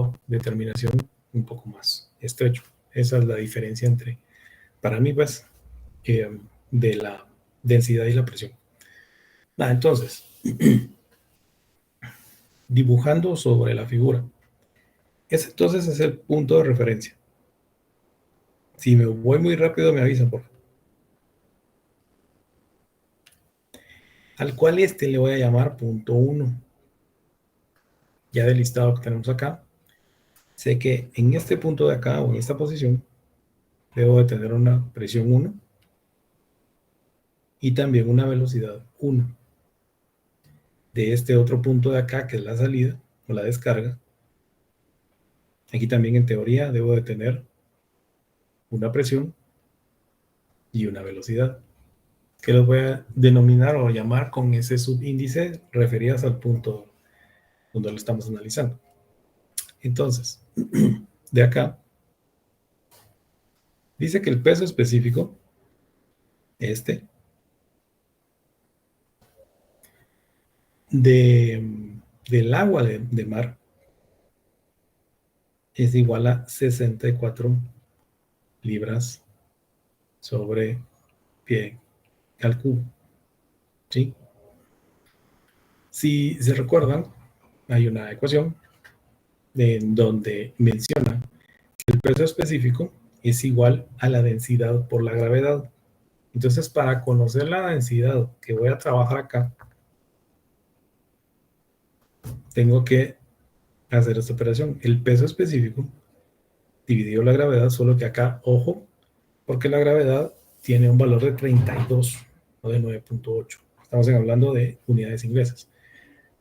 rango de determinación un poco más estrecho. Esa es la diferencia entre, para mí, pues, de la densidad y la presión. Entonces, dibujando sobre la figura. Ese entonces es el punto de referencia. Si me voy muy rápido, me avisan, por favor. Al cual le voy a llamar punto 1. Ya del listado que tenemos acá, sé que en este punto de acá o en esta posición debo de tener una presión 1 y también una velocidad 1. De este otro punto de acá, que es la salida o la descarga, aquí también en teoría debo de tener una presión y una velocidad, que los voy a denominar o llamar con ese subíndice referidas al punto donde lo estamos analizando. Entonces, de acá, dice que el peso específico, del agua de mar, es igual a 64 libras sobre pie al cubo. ¿Sí? Si se recuerdan, hay una ecuación en donde menciona que el peso específico es igual a la densidad por la gravedad. Entonces, para conocer la densidad que voy a trabajar acá, tengo que hacer esta operación. El peso específico dividido la gravedad, solo que acá, ojo, porque la gravedad tiene un valor de 32, no de 9.8. Estamos hablando de unidades inglesas.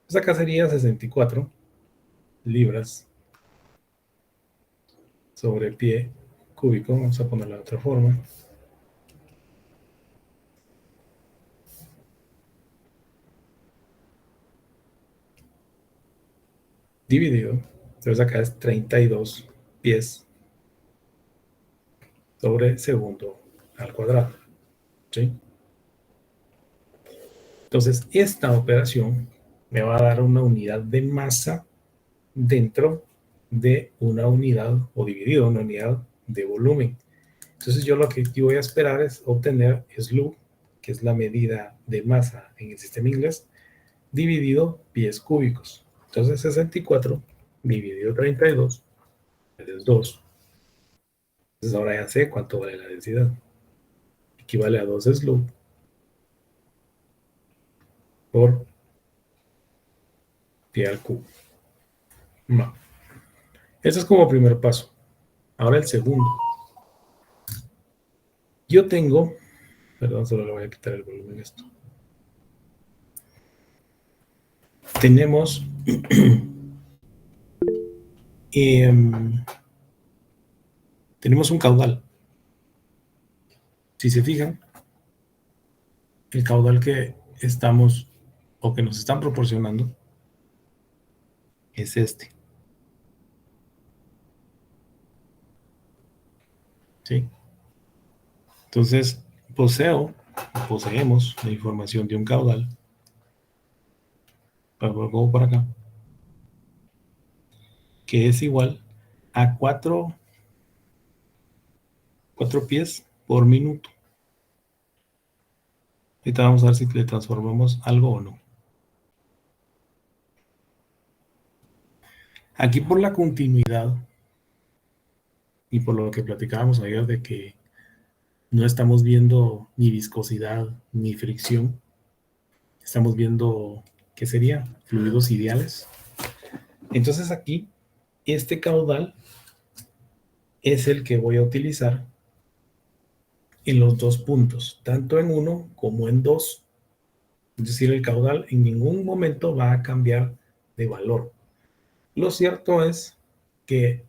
Pues acá sería 64 libras sobre pie cúbico. Vamos a ponerla de otra forma. Dividido. Entonces acá es 32 pies sobre segundo al cuadrado. ¿Sí? Entonces esta operación me va a dar una unidad de masa dentro de una unidad o dividido una unidad de volumen. Entonces yo lo que aquí voy a esperar es obtener SLU, que es la medida de masa en el sistema inglés, dividido pies cúbicos. Entonces 64 dividido 32 es 2. Entonces ahora ya sé cuánto vale la densidad. Equivale a 2 SLU por pie al cubo. No. Ese es como primer paso. Ahora el segundo. Yo tengo, perdón, solo le voy a quitar el volumen a esto. Tenemos tenemos un caudal. Si se fijan, el caudal que estamos o que nos están proporcionando es este. ¿Sí? Entonces, poseemos la información de un caudal, como por acá, que es igual a 4 pies por minuto. Ahorita vamos a ver si le transformamos algo o no. Aquí por la continuidad y por lo que platicábamos ayer de que no estamos viendo ni viscosidad ni fricción, estamos viendo, ¿qué sería? Fluidos ideales. Entonces aquí, este caudal es el que voy a utilizar en los dos puntos, tanto en uno como en dos. Es decir, el caudal en ningún momento va a cambiar de valor. Lo cierto es que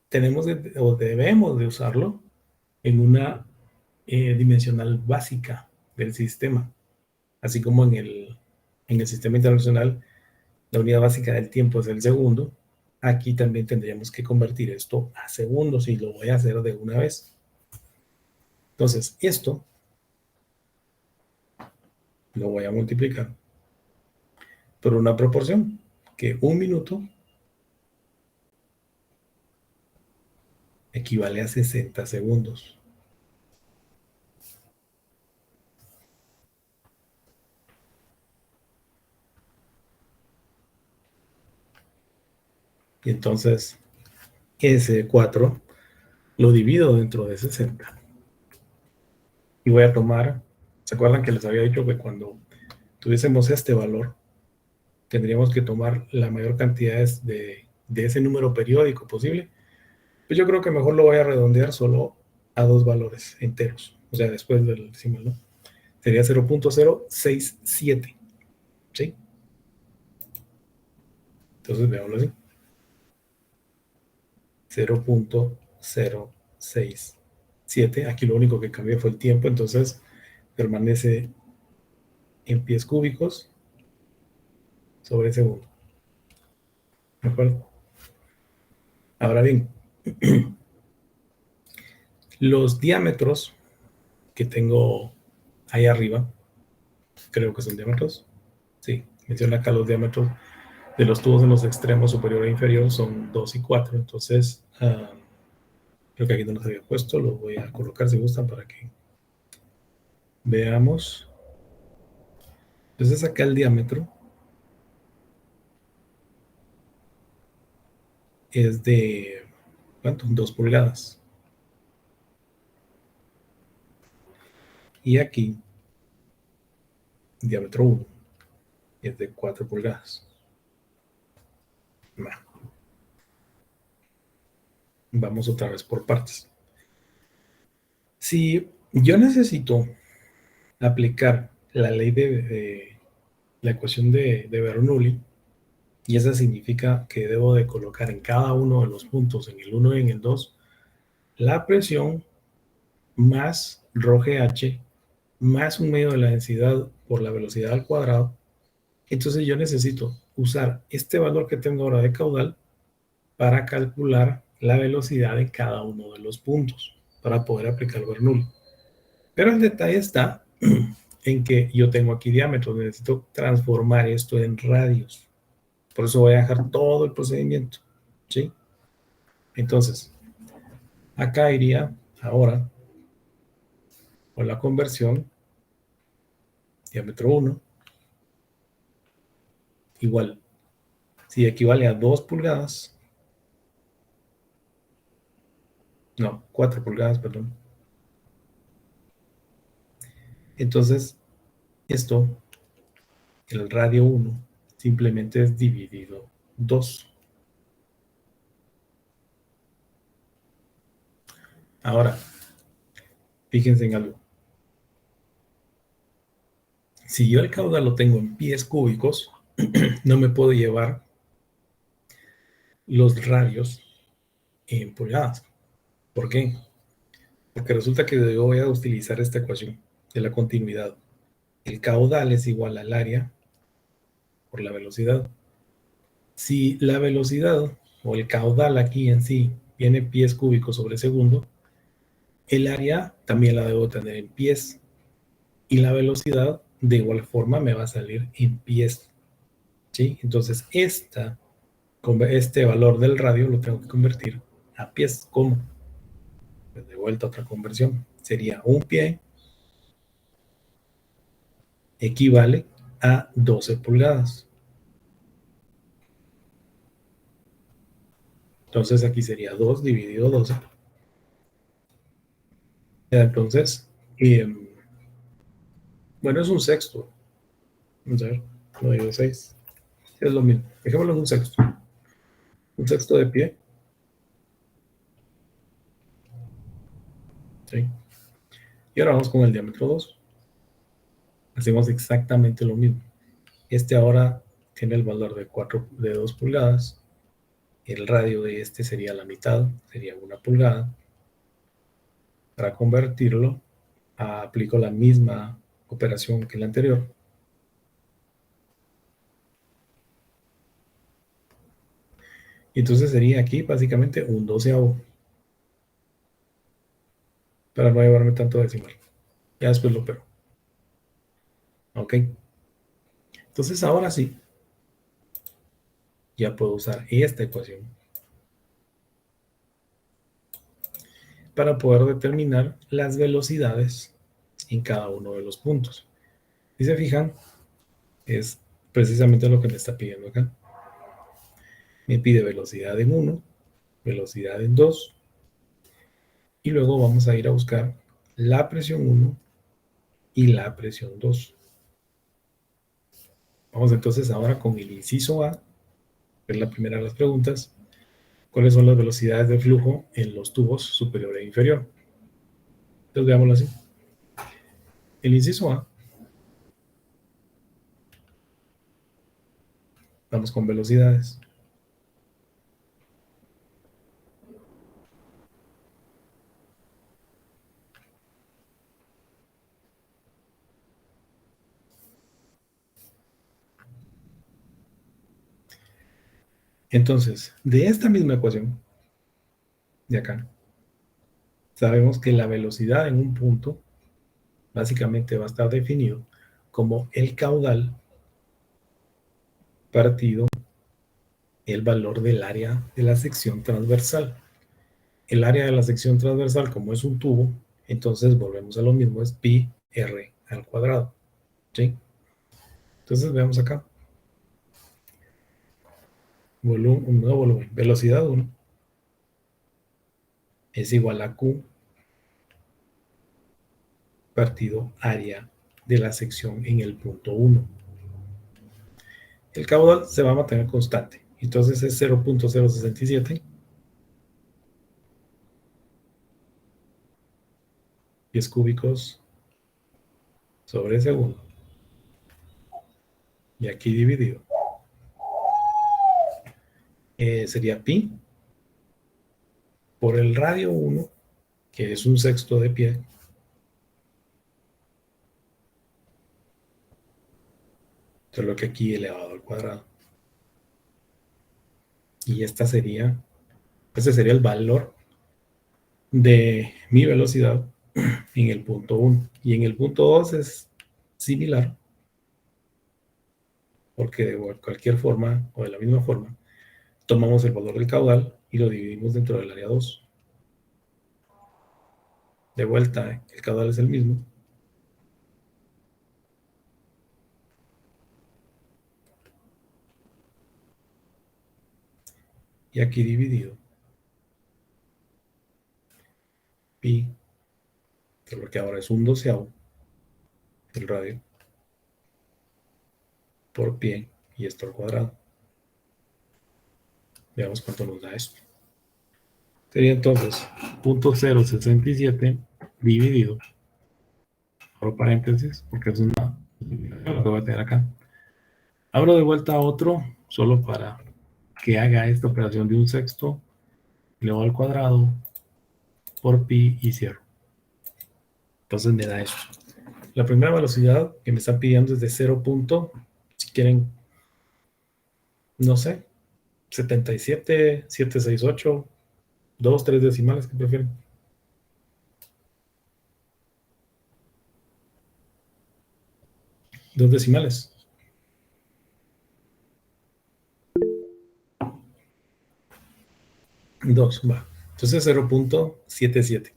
tenemos o debemos de usarlo en una dimensional básica del sistema, así como en el sistema internacional la unidad básica del tiempo es el segundo. Aquí también tendríamos que convertir esto a segundos y lo voy a hacer de una vez. Entonces, esto lo voy a multiplicar por una proporción, que un minuto equivale a 60 segundos. Y entonces ese 4 lo divido dentro de 60. Y voy a tomar, ¿se acuerdan que les había dicho que cuando tuviésemos este valor, tendríamos que tomar la mayor cantidad de ese número periódico posible? Pues yo creo que mejor lo voy a redondear solo a dos valores enteros, o sea, después del decimal, ¿no? Sería 0.067, ¿sí? Entonces veámoslo así. 0.067. Aquí lo único que cambió fue el tiempo, entonces permanece en pies cúbicos sobre segundo. ¿De acuerdo? Ahora bien, los diámetros que tengo ahí arriba, creo que son diámetros. Sí, menciona acá los diámetros de los tubos en los extremos superior e inferior son 2 y 4. Entonces, creo que aquí no los había puesto, los voy a colocar si gustan para que veamos. Entonces acá el diámetro es de, ¿cuánto? 2 pulgadas. Y aquí, diámetro 1 es de 4 pulgadas. Nah, vamos otra vez por partes. Si yo necesito aplicar la ley de la ecuación de Bernoulli, y esa significa que debo de colocar en cada uno de los puntos, en el 1 y en el 2, la presión más ρGH más un medio de la densidad por la velocidad al cuadrado. Entonces yo necesito usar este valor que tengo ahora de caudal para calcular la velocidad de cada uno de los puntos para poder aplicar Bernoulli. Pero el detalle está en que yo tengo aquí diámetros, necesito transformar esto en radios. Por eso voy a dejar todo el procedimiento, ¿sí? Entonces, acá iría ahora con la conversión, diámetro 1, igual, si equivale a 2 pulgadas, no, 4 pulgadas, perdón. Entonces, esto, el radio 1, simplemente es dividido 2. Ahora, fíjense en algo. Si yo el caudal lo tengo en pies cúbicos, no me puedo llevar los radios en pulgadas. ¿Por qué? Porque resulta que yo voy a utilizar esta ecuación de la continuidad. El caudal es igual al área por la velocidad. Si la velocidad o el caudal aquí en sí viene pies cúbicos sobre segundo, el área también la debo tener en pies y la velocidad de igual forma me va a salir en pies. ¿Sí? Entonces este valor del radio lo tengo que convertir a pies. ¿Cómo? Pues de vuelta otra conversión. Sería un pie equivale a 12 pulgadas. Entonces aquí sería 2 dividido 12. Entonces, bueno, es un sexto. Vamos a ver, no digo 6. Es lo mismo. Dejémoslo en un sexto. Un sexto de pie. ¿Sí? Y ahora vamos con el diámetro 2. Hacemos exactamente lo mismo. Este ahora tiene el valor de 2 pulgadas. El radio de este sería la mitad, sería 1 pulgada. Para convertirlo, aplico la misma operación que la anterior. Y entonces sería aquí básicamente un doceavo. Para no llevarme tanto decimal. Ya después lo pego. Ok. Entonces ahora sí, ya puedo usar esta ecuación para poder determinar las velocidades en cada uno de los puntos. Si se fijan, es precisamente lo que me está pidiendo acá. Me pide velocidad en 1, velocidad en 2, y luego vamos a ir a buscar la presión 1 y la presión 2. Vamos entonces ahora con el inciso A, que es la primera de las preguntas. ¿Cuáles son las velocidades de flujo en los tubos superior e inferior? Entonces veámoslo así. El inciso A, vamos con velocidades. Entonces, de esta misma ecuación, de acá, sabemos que la velocidad en un punto básicamente va a estar definido como el caudal partido el valor del área de la sección transversal. El área de la sección transversal, como es un tubo, entonces volvemos a lo mismo, es pi r al cuadrado. ¿Sí? Entonces veamos acá. Un nuevo volumen. Velocidad 1 es igual a Q partido área de la sección en el punto 1. El caudal se va a mantener constante. Entonces es 0.067 pies cúbicos sobre segundo. Y aquí dividido. Sería pi por el radio 1, que es un sexto de pie, solo que aquí elevado al cuadrado. Y ese sería el valor de mi velocidad en el punto 1. Y en el punto 2 es similar, porque de cualquier forma, o de la misma forma, tomamos el valor del caudal y lo dividimos dentro del área 2. De vuelta, el caudal es el mismo. Y aquí dividido. Pi, solo que ahora es un doceavo del radio por pie y esto al cuadrado. Veamos cuánto nos da esto. Sería entonces 0.067 dividido, por paréntesis, porque es una lo que voy a tener acá. Abro de vuelta a otro, solo para que haga esta operación de un sexto, elevado al cuadrado por pi y cierro. Entonces me da esto. La primera velocidad que me están pidiendo es de 0. Si quieren, no sé, 77, 768, 2, 3 decimales, que prefieren. Dos decimales. Dos, va. Entonces 0.77.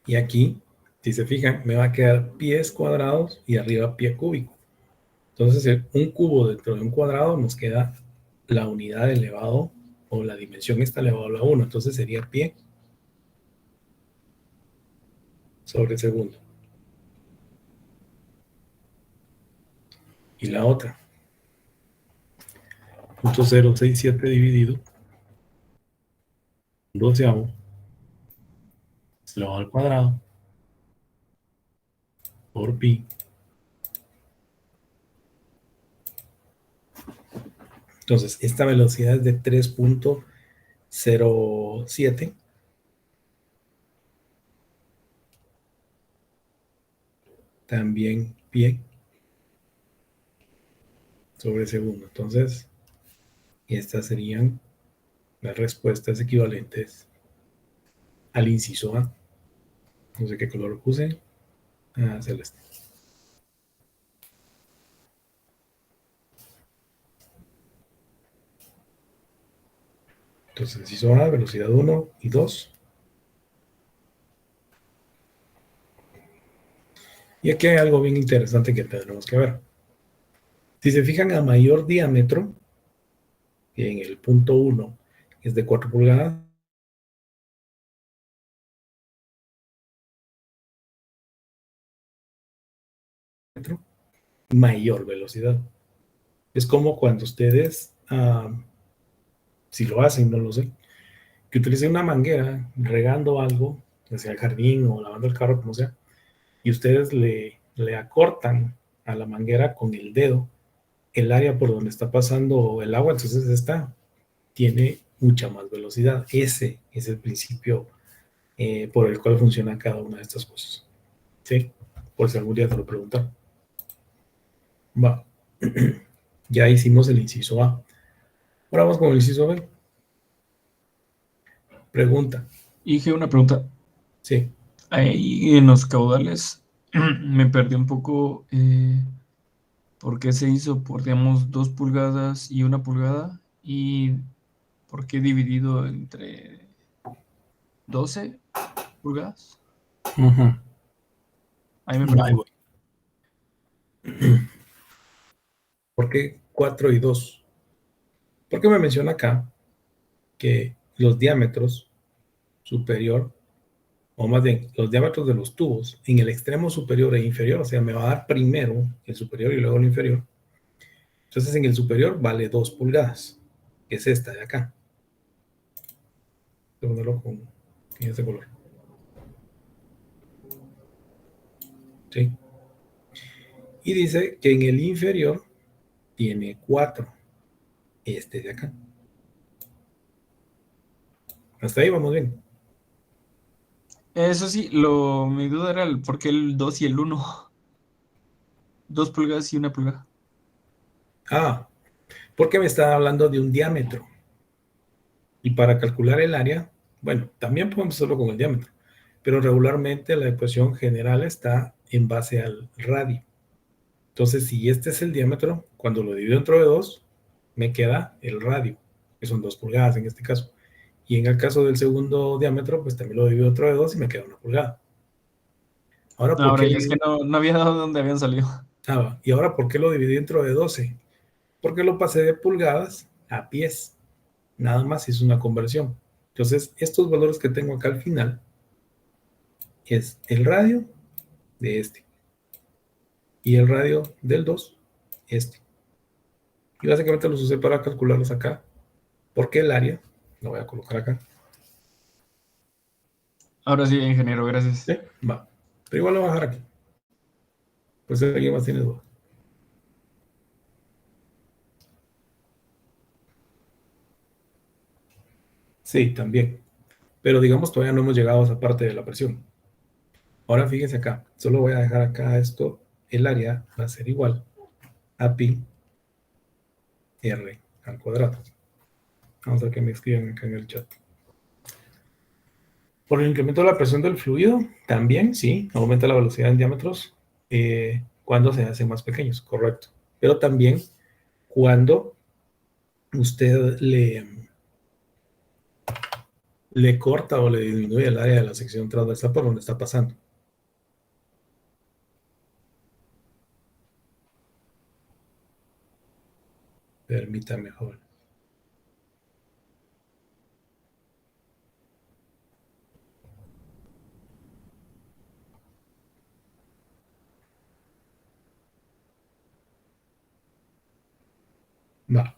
Y aquí, si se fijan, me va a quedar pies cuadrados y arriba pie cúbico. Entonces, un cubo dentro de un cuadrado nos queda la unidad elevado, o la dimensión está elevado a la 1. Entonces sería pie sobre segundo. Y la otra, 0.067 dividido, doceavo, elevado al cuadrado, por pi. Entonces, esta velocidad es de 3.07. También pie sobre segundo. Entonces, estas serían las respuestas equivalentes al inciso A. No sé qué color lo puse. Celeste. Entonces, inciso A, velocidad 1 y 2. Y aquí hay algo bien interesante que tendremos que ver. Si se fijan, a mayor diámetro, en el punto 1 es de 4 pulgadas, mayor velocidad. Es como cuando ustedes, si lo hacen, no lo sé, que utilicen una manguera regando algo, hacia el jardín o lavando el carro, como sea, y ustedes le acortan a la manguera con el dedo el área por donde está pasando el agua, entonces esta tiene mucha más velocidad. Ese es el principio por el cual funciona cada una de estas cosas. ¿Sí? Por si algún día te lo preguntan. Va. Ya hicimos el inciso A. Ahora vamos con el inciso B. Pregunta. Dije una pregunta. Sí. Ahí en los caudales me perdí un poco. ¿Por qué se hizo por, digamos, 2 pulgadas y 1 pulgada? ¿Y por qué dividido entre 12 pulgadas? Ujú. Ahí me perdí un Ahí voy. poco. ¿Por qué 4 y 2? Porque me menciona acá que los diámetros superior, o más bien los diámetros de los tubos en el extremo superior e inferior, o sea, me va a dar primero el superior y luego el inferior. Entonces en el superior vale 2 pulgadas, que es esta de acá. Voy a ponerlo con este color. ¿Sí? Y dice que en el inferior tiene 4, este de acá. Hasta ahí vamos bien. Eso sí, mi duda era el por qué el 2 y el 1. 2 pulgadas y 1 pulgada. Ah, porque me está hablando de un diámetro. Y para calcular el área, bueno, también podemos hacerlo con el diámetro, pero regularmente la ecuación general está en base al radio. Entonces, si este es el diámetro, cuando lo divido entre 2, me queda el radio, que son 2 pulgadas en este caso. Y en el caso del segundo diámetro, pues también lo divido entre 2 y me queda 1 pulgada. Ahora, ¿por Ahora qué ya es que no había dado de dónde habían salido. ¿Y ahora por qué lo dividí dentro de 12? Porque lo pasé de pulgadas a pies. Nada más hice una conversión. Entonces, estos valores que tengo acá al final es el radio de este y el radio del 2, este. Y básicamente los usé para calcularlos acá, porque el área, lo voy a colocar acá. Ahora sí, ingeniero, gracias. ¿Sí? Va. Pero igual lo voy a bajar aquí. Pues si alguien más tiene duda. Sí, también. Pero digamos, todavía no hemos llegado a esa parte de la presión. Ahora fíjense acá. Solo voy a dejar acá esto. El área va a ser igual a pi r al cuadrado. Vamos a ver que me escriban acá en el chat. Por el incremento de la presión del fluido, también, sí, aumenta la velocidad en diámetros cuando se hacen más pequeños, correcto. Pero también cuando usted le corta o le disminuye el área de la sección transversal por donde está pasando. Permítame, joven. Va.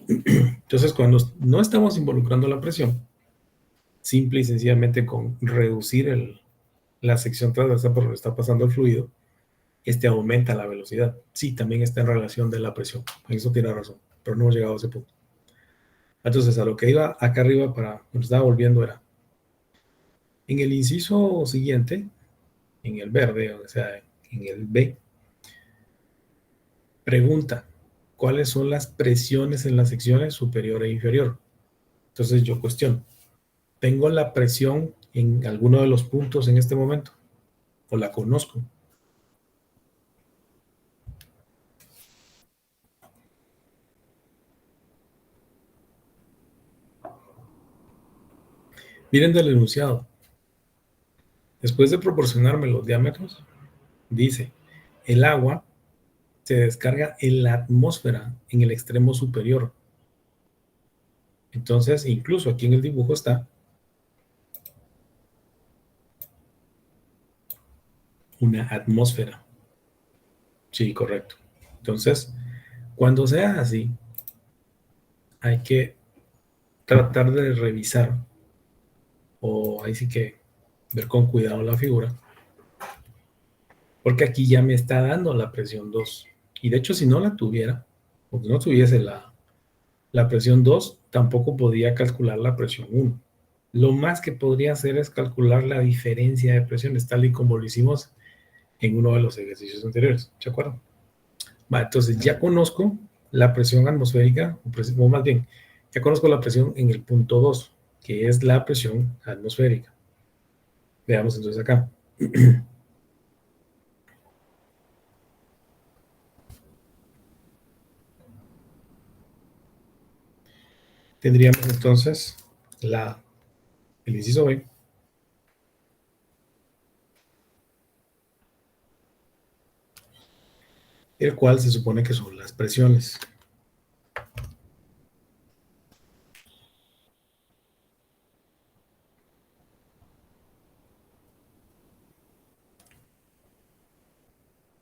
Entonces, cuando no estamos involucrando la presión, simple y sencillamente con reducir la sección transversal por donde está pasando el fluido, este aumenta la velocidad. Sí, también está en relación de la presión. En eso tiene razón, pero no hemos llegado a ese punto. Entonces, a lo que iba acá arriba para, nos estaba volviendo era, en el inciso siguiente, en el verde, o sea, en el B, pregunta, ¿cuáles son las presiones en las secciones superior e inferior? Entonces yo cuestiono, ¿tengo la presión en alguno de los puntos en este momento? ¿O la conozco? Miren del enunciado. Después de proporcionarme los diámetros, dice, el agua se descarga en la atmósfera en el extremo superior. Entonces, incluso aquí en el dibujo está una atmósfera. Sí, correcto. Entonces, cuando sea así, hay que tratar de revisar, o ahí sí que ver con cuidado la figura, porque aquí ya me está dando la presión 2. Y de hecho, si no la tuviera, o no tuviese la presión 2, tampoco podía calcular la presión 1. Lo más que podría hacer es calcular la diferencia de presiones, tal y como lo hicimos en uno de los ejercicios anteriores. ¿De acuerdo? Va, entonces ya conozco la presión atmosférica, o más bien, ya conozco la presión en el punto 2, que es la presión atmosférica. Veamos entonces acá. Tendríamos entonces el inciso B, el cual se supone que son las presiones.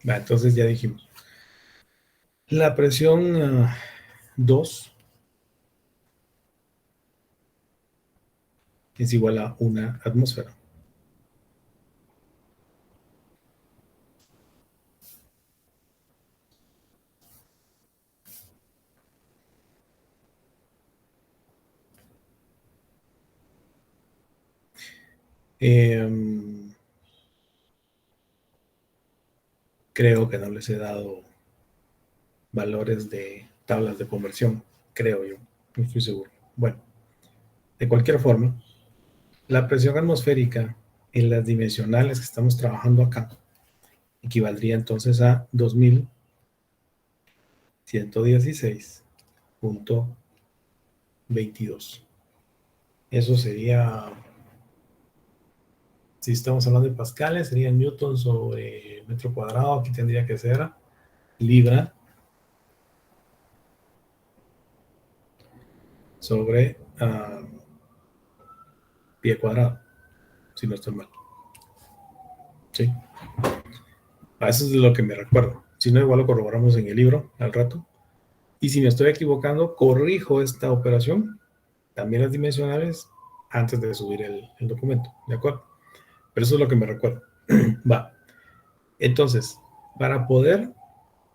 Va, entonces ya dijimos. La presión 2 es igual a una atmósfera. Creo que no les he dado valores de tablas de conversión, creo yo, no estoy seguro. Bueno, de cualquier forma, la presión atmosférica en las dimensionales que estamos trabajando acá equivaldría entonces a 2116.22. Eso sería, si estamos hablando de pascales, sería newton sobre metro cuadrado. Aquí tendría que ser libra sobre pie cuadrado, si no estoy mal. Sí. A eso es de lo que me recuerdo. Si no, igual lo corroboramos en el libro al rato. Y si me estoy equivocando, corrijo esta operación, también las dimensionales, antes de subir el documento. ¿De acuerdo? Pero eso es lo que me recuerdo. Va. Entonces, para poder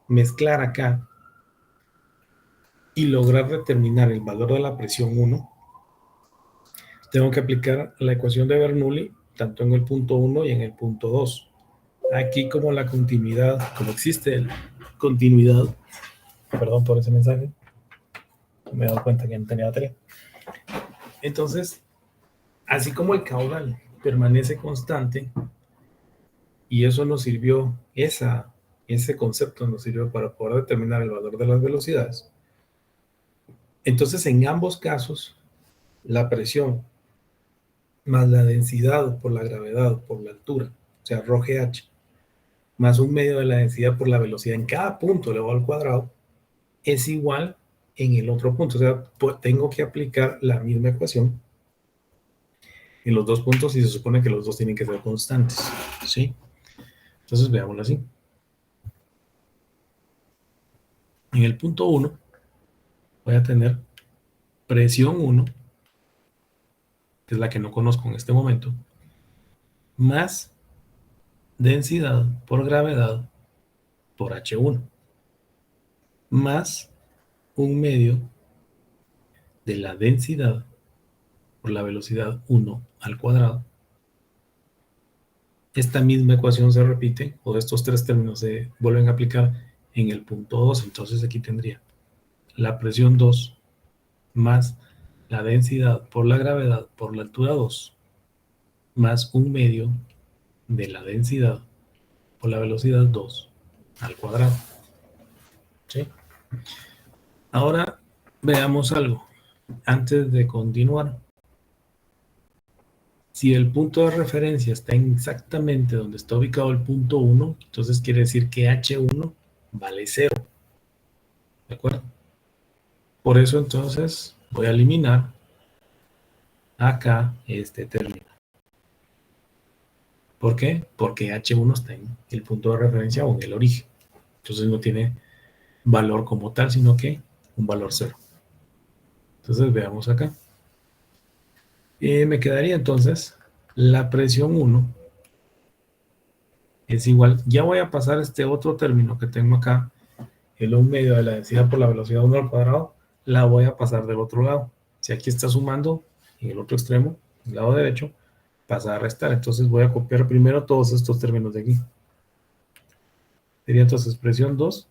mezclar acá y lograr determinar el valor de la presión 1, tengo que aplicar la ecuación de Bernoulli tanto en el punto 1 y en el punto 2. Aquí como la continuidad, como existe continuidad, perdón por ese mensaje, me he dado cuenta que no tenía batería. Entonces, así como el caudal permanece constante, y eso nos sirvió, ese concepto nos sirvió para poder determinar el valor de las velocidades. Entonces, en ambos casos, la presión más la densidad por la gravedad, por la altura, o sea, ρgh, más un medio de la densidad por la velocidad en cada punto elevado al cuadrado, es igual en el otro punto. O sea, tengo que aplicar la misma ecuación en los dos puntos y se supone que los dos tienen que ser constantes, ¿sí? Entonces, veámoslo así. En el punto 1 voy a tener presión 1, que es la que no conozco en este momento, más densidad por gravedad por H1, más un medio de la densidad por la velocidad 1 al cuadrado. Esta misma ecuación se repite, o estos tres términos se vuelven a aplicar en el punto 2. Entonces aquí tendría la presión 2 más la densidad por la gravedad por la altura 2 más un medio de la densidad por la velocidad 2 al cuadrado. ¿Sí? Ahora veamos algo antes de continuar. Si el punto de referencia está exactamente donde está ubicado el punto 1, entonces quiere decir que H1 vale 0. ¿De acuerdo? Por eso entonces voy a eliminar acá este término. ¿Por qué? Porque H1 está en el punto de referencia o en el origen. Entonces no tiene valor como tal, sino que un valor 0. Entonces veamos acá. Me quedaría entonces la presión 1 es igual. Ya voy a pasar este otro término que tengo acá, el 1 medio de la densidad por la velocidad 1 al cuadrado, la voy a pasar del otro lado. Si aquí está sumando, en el otro extremo, el lado derecho, pasa a restar. Entonces voy a copiar primero todos estos términos de aquí. Sería entonces presión 2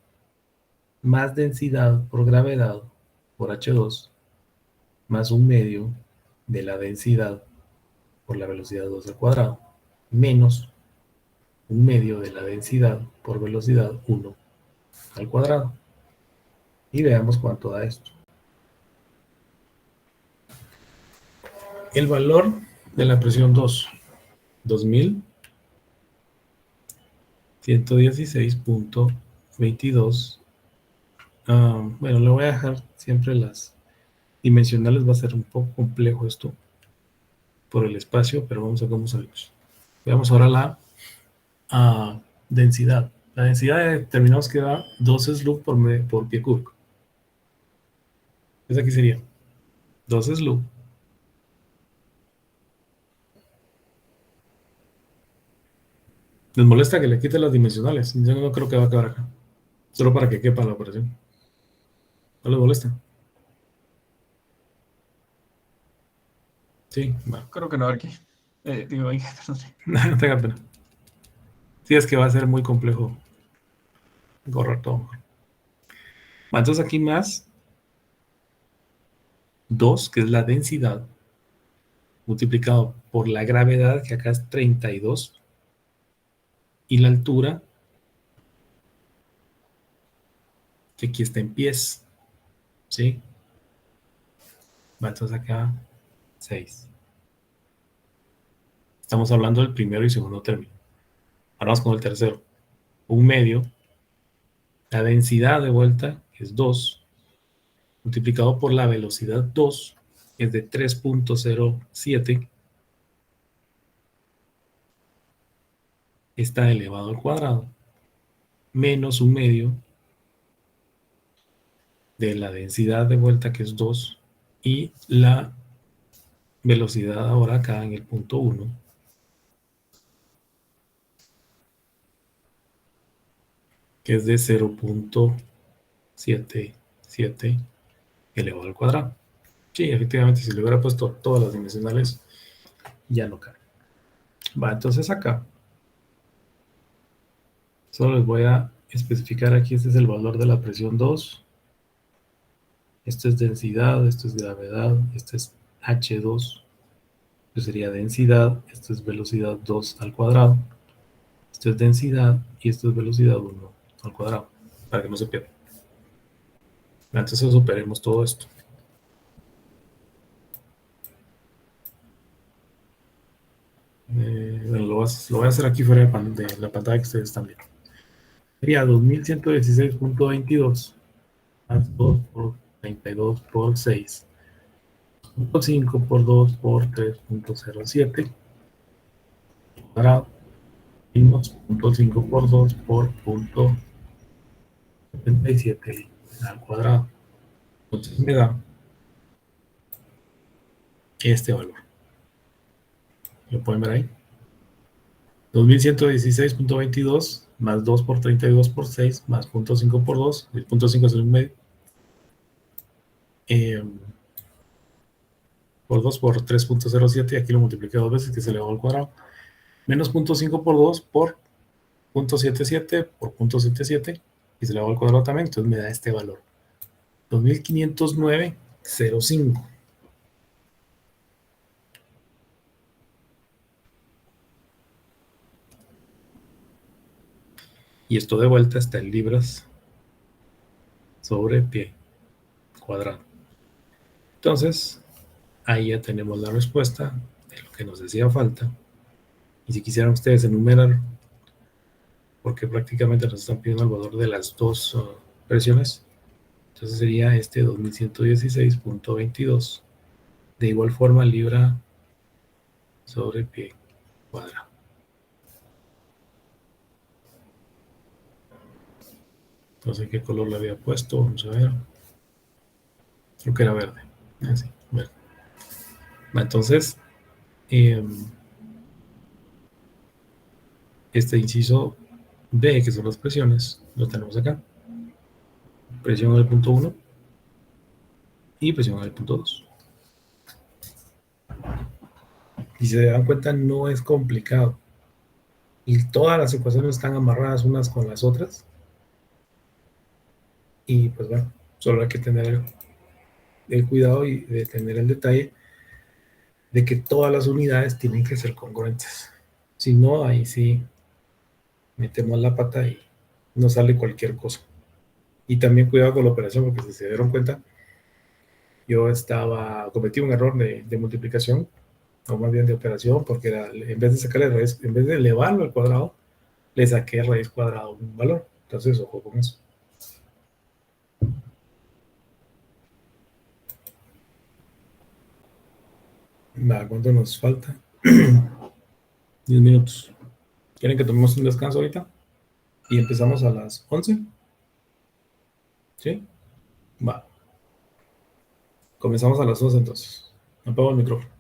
más densidad por gravedad por H2 más 1 medio de la densidad por la velocidad 2 al cuadrado menos 1 medio de la densidad por velocidad 1 al cuadrado. Y veamos cuánto da esto. El valor de la presión 2, 2116.22. Bueno, le voy a dejar siempre las dimensionales, va a ser un poco complejo esto por el espacio, pero vamos a ver cómo salimos. Veamos ahora la densidad. La densidad determinamos que da 2 SLUG por pie cúbico. Entonces aquí sería 2 SLUG ¿les molesta que le quite las dimensionales? Yo no creo que va a quedar acá. Solo para que quepa la operación. ¿No les molesta? Sí, va. Creo que no, Arqui. Digo, oiga, perdón. No tenga pena. Sí, es que va a ser muy complejo correr todo. Entonces aquí más 2, que es la densidad, multiplicado por la gravedad, que acá es 32, y la altura, que aquí está en pies. ¿Sí? Entonces acá 6. Estamos hablando del primero y segundo término. Ahora vamos con el tercero. 1 medio. La densidad de vuelta es 2, multiplicado por la velocidad 2, es de 3.07, está elevado al cuadrado, menos 1 medio de la densidad de vuelta, que es 2, y la velocidad ahora acá en el punto 1, que es de 0.77 elevado al cuadrado. Sí, efectivamente, si le hubiera puesto todas las dimensionales, ya no cabe. Va, entonces acá solo les voy a especificar aquí, este es el valor de la presión 2, esto es densidad, esto es gravedad, esto es H2, esto sería densidad, esto es velocidad 2 al cuadrado, esto es densidad y esto es velocidad 1 al cuadrado, para que no se pierda. Entonces operemos todo esto. Bueno, lo voy a hacer aquí fuera de la pantalla que ustedes están viendo. Sería 2116.22 más 2 por 32 por 6, 5 por 2 por 3.07 cuadrado, menos 0.5 por 2 por 0.77 al cuadrado. Entonces me da este valor. ¿Lo pueden ver ahí? 2116.22 más 2 por 32 por 6 más 0.5 por 2. El 0.5 es el medio. Por 2 por 3.07. Aquí lo multipliqué dos veces, que se elevado al cuadrado. Menos 0.5 por 2 por 0.77 por 0.77. Y se elevado al cuadrado también. Entonces me da este valor. 2509.05. Y esto de vuelta está en libras sobre pie cuadrado. Entonces, ahí ya tenemos la respuesta de lo que nos hacía falta. Y si quisieran ustedes enumerar, porque prácticamente nos están pidiendo el valor de las dos presiones, entonces sería este 2116.22. De igual forma, libra sobre pie cuadrado. Entonces, ¿qué color le había puesto? Vamos a ver. Creo que era verde. Así, verde. Entonces, este inciso B, que son las presiones, lo tenemos acá. Presión en el punto 1 y presión en el punto 2. Y si se dan cuenta, no es complicado. Y todas las ecuaciones están amarradas unas con las otras. Y pues bueno, solo hay que tener el cuidado y de tener el detalle de que todas las unidades tienen que ser congruentes. Si no, ahí sí metemos la pata y nos sale cualquier cosa. Y también cuidado con la operación, porque si se dieron cuenta, yo cometí un error de multiplicación, o más bien de operación, porque en vez de sacarle raíz, en vez de elevarlo al cuadrado, le saqué raíz cuadrada un valor. Entonces, ojo con eso. ¿Cuánto nos falta? 10 minutos. ¿Quieren que tomemos un descanso ahorita? Y empezamos a las 11. ¿Sí? Va. Comenzamos a las 12 entonces. Apago el micrófono.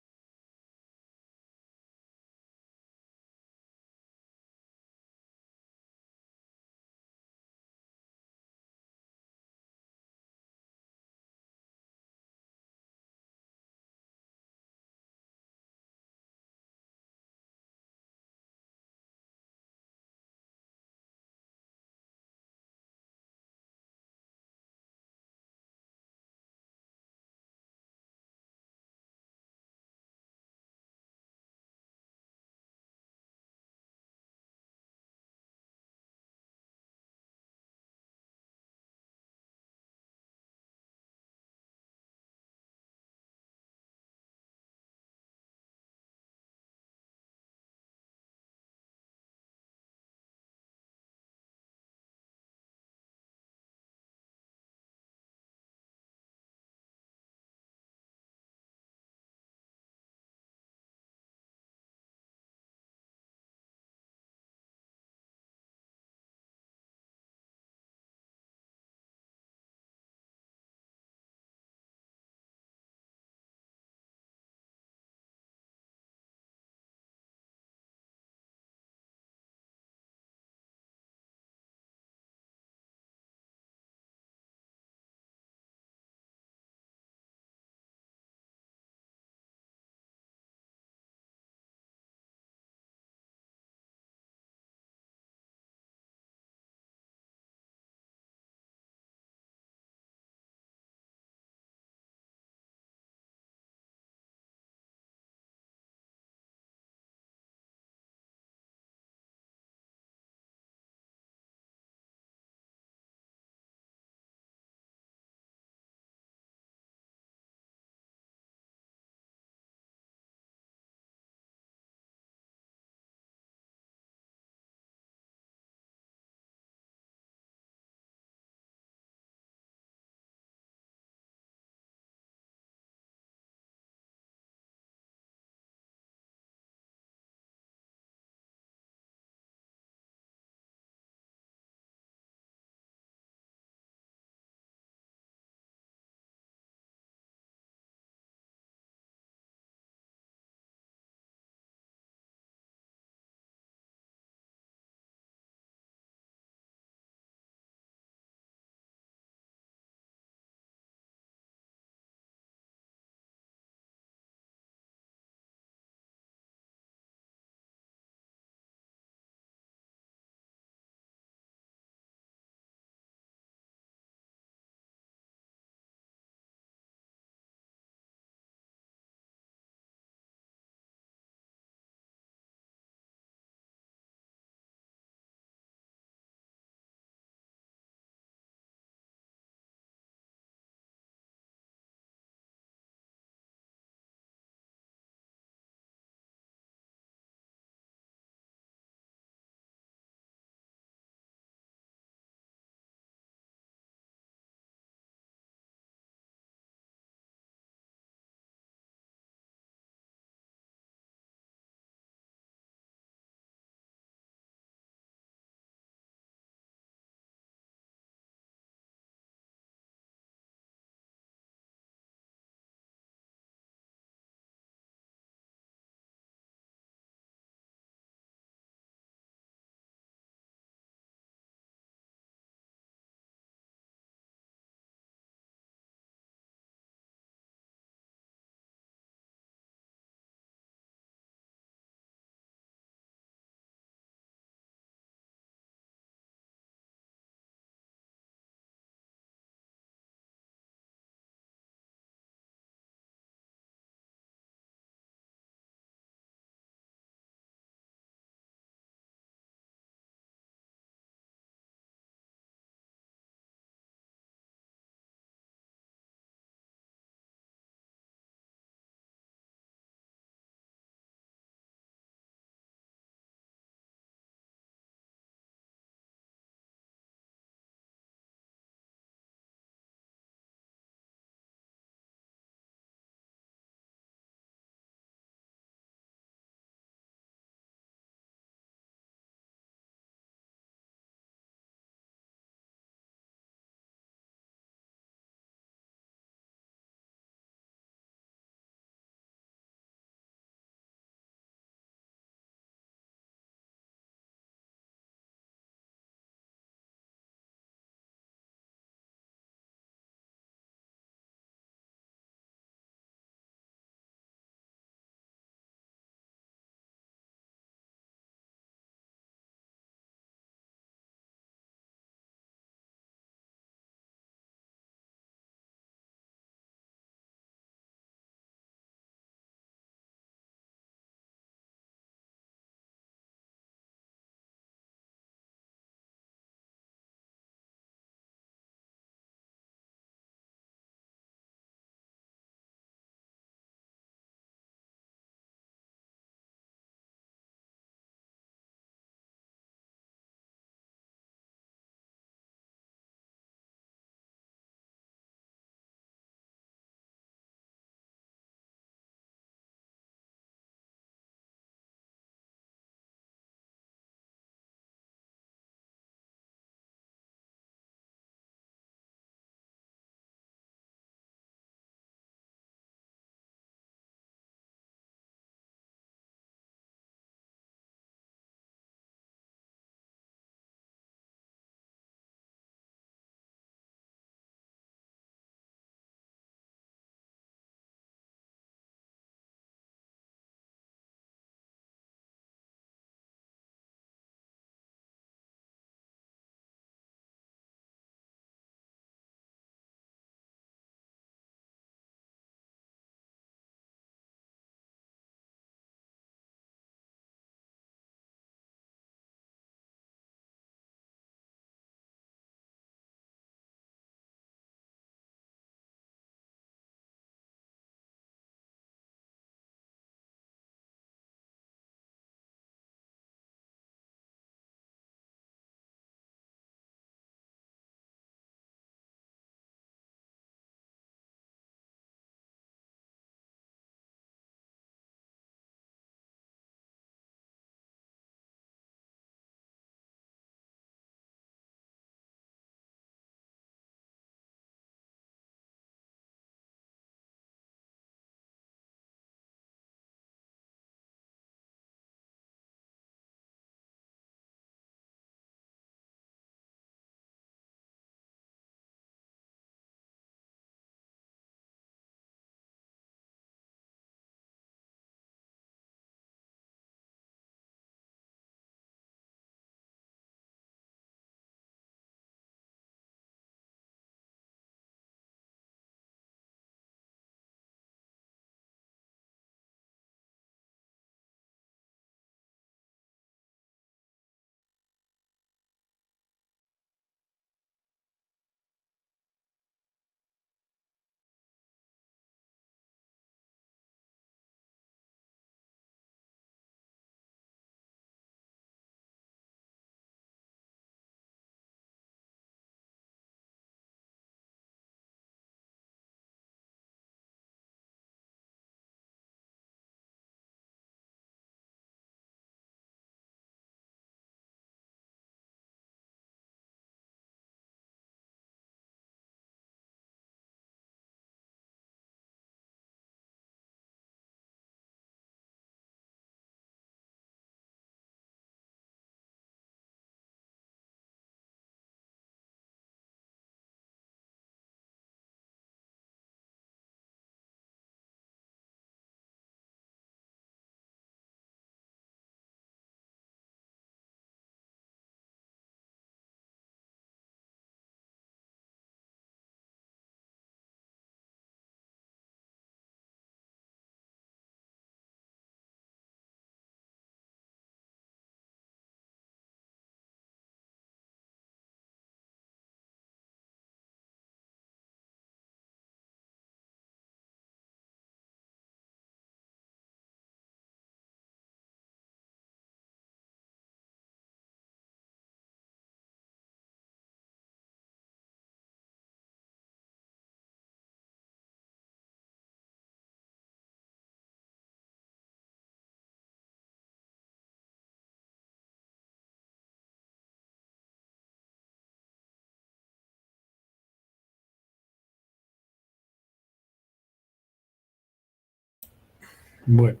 Bueno,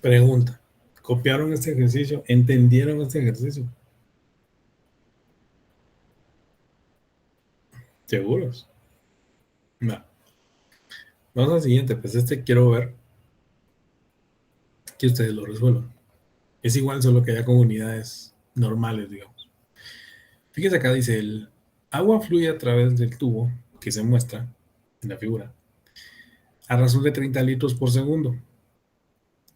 pregunta. ¿Copiaron este ejercicio? ¿Entendieron este ejercicio? ¿Seguros? No. Vamos al siguiente. Pues este quiero ver que ustedes lo resuelvan. Es igual, solo que ya con unidades normales, digamos. Fíjense acá, dice, el agua fluye a través del tubo que se muestra en la figura a razón de 30 litros por segundo.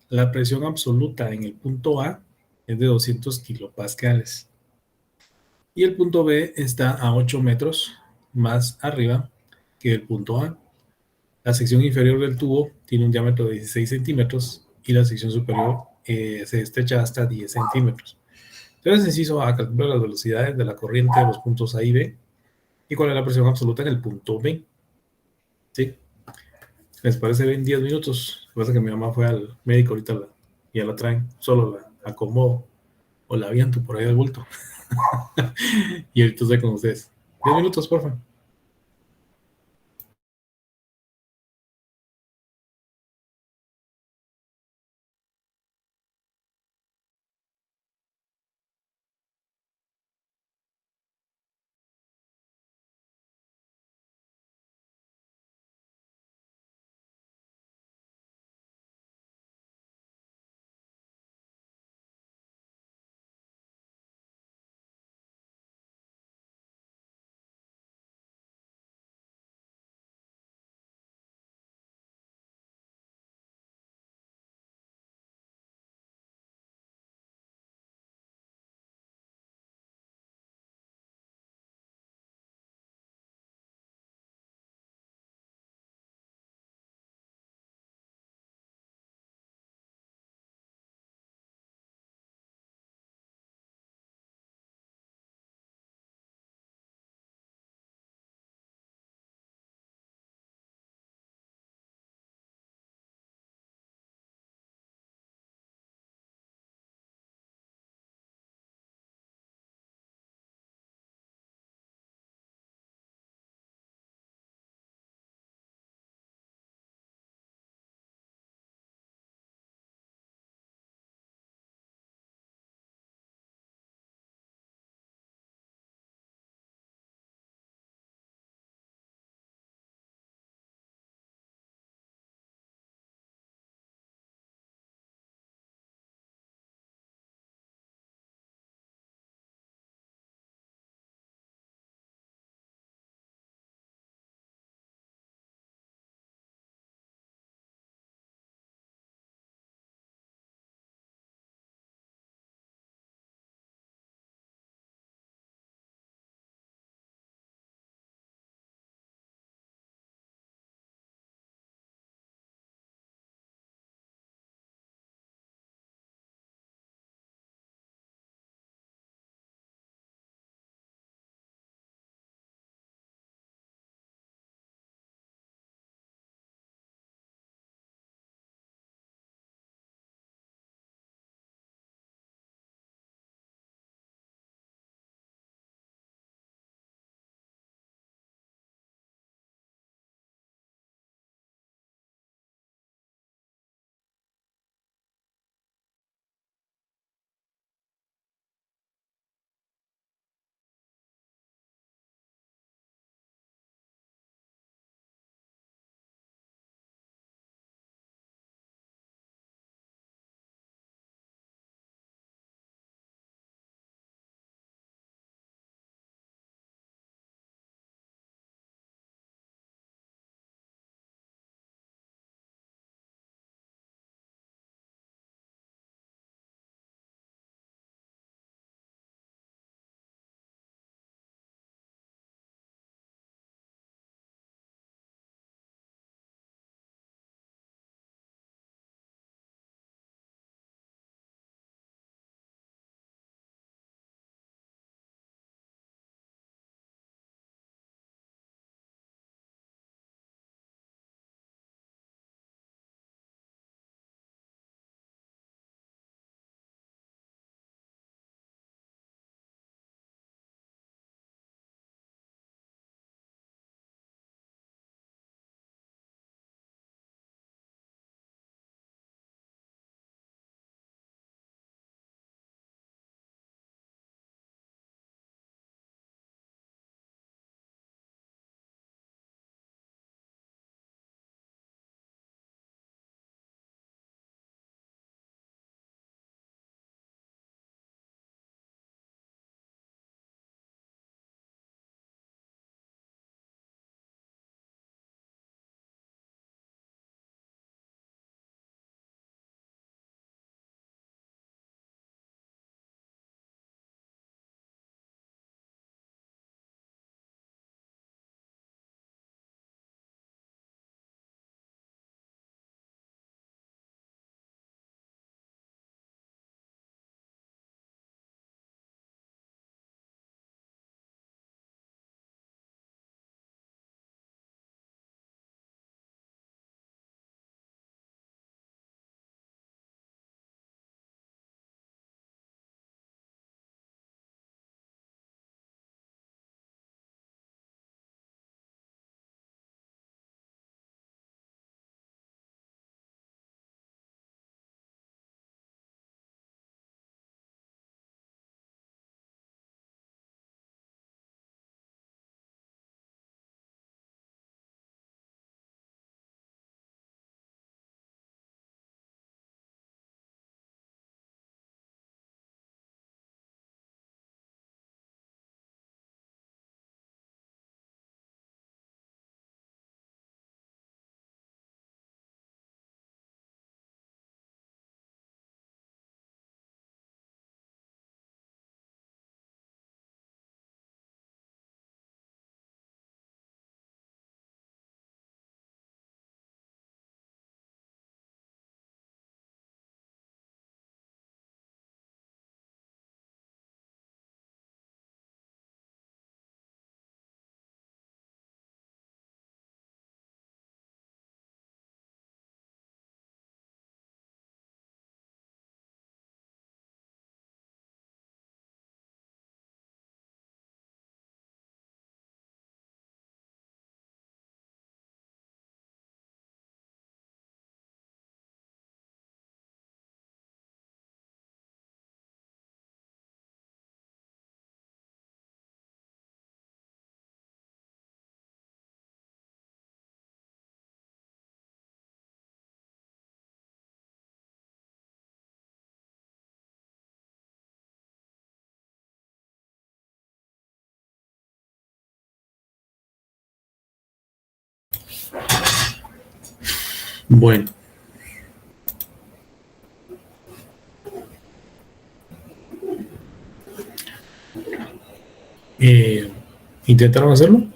La presión absoluta en el punto A es de 200 kilopascales y el punto B está a 8 metros más arriba que el punto A. La sección inferior del tubo tiene un diámetro de 16 centímetros y la sección superior se estrecha hasta 10 centímetros. Entonces, inciso A, calcula las velocidades de la corriente de los puntos A y B y cuál es la presión absoluta en el punto B. ¿Sí? Les parece bien 10 minutos. Lo que pasa es que mi mamá fue al médico ahorita y ya la traen. Solo la acomodo o la aviento por ahí al bulto. Y ahorita estoy con ustedes. 10 minutos, porfa. Bueno. ¿Intentaron hacerlo?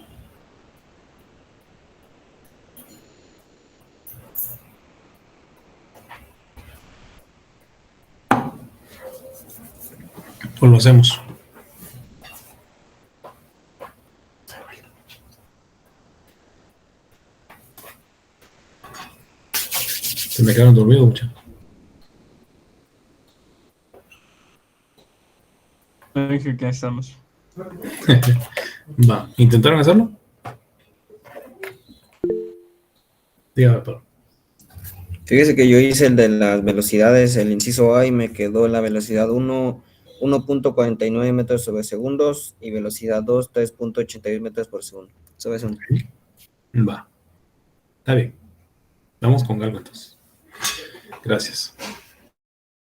¿O lo hacemos? Se me quedaron dormidos, muchachos. Dije que estamos. Va, ¿intentaron hacerlo? Dígame, Pablo. Fíjese que yo hice el de las velocidades, el inciso A, y me quedó la velocidad 1, 1.49 metros sobre segundos, y velocidad 2, 3.82 metros por segundo sobre segundo. Va. Está bien. Vamos con algo entonces. Gracias.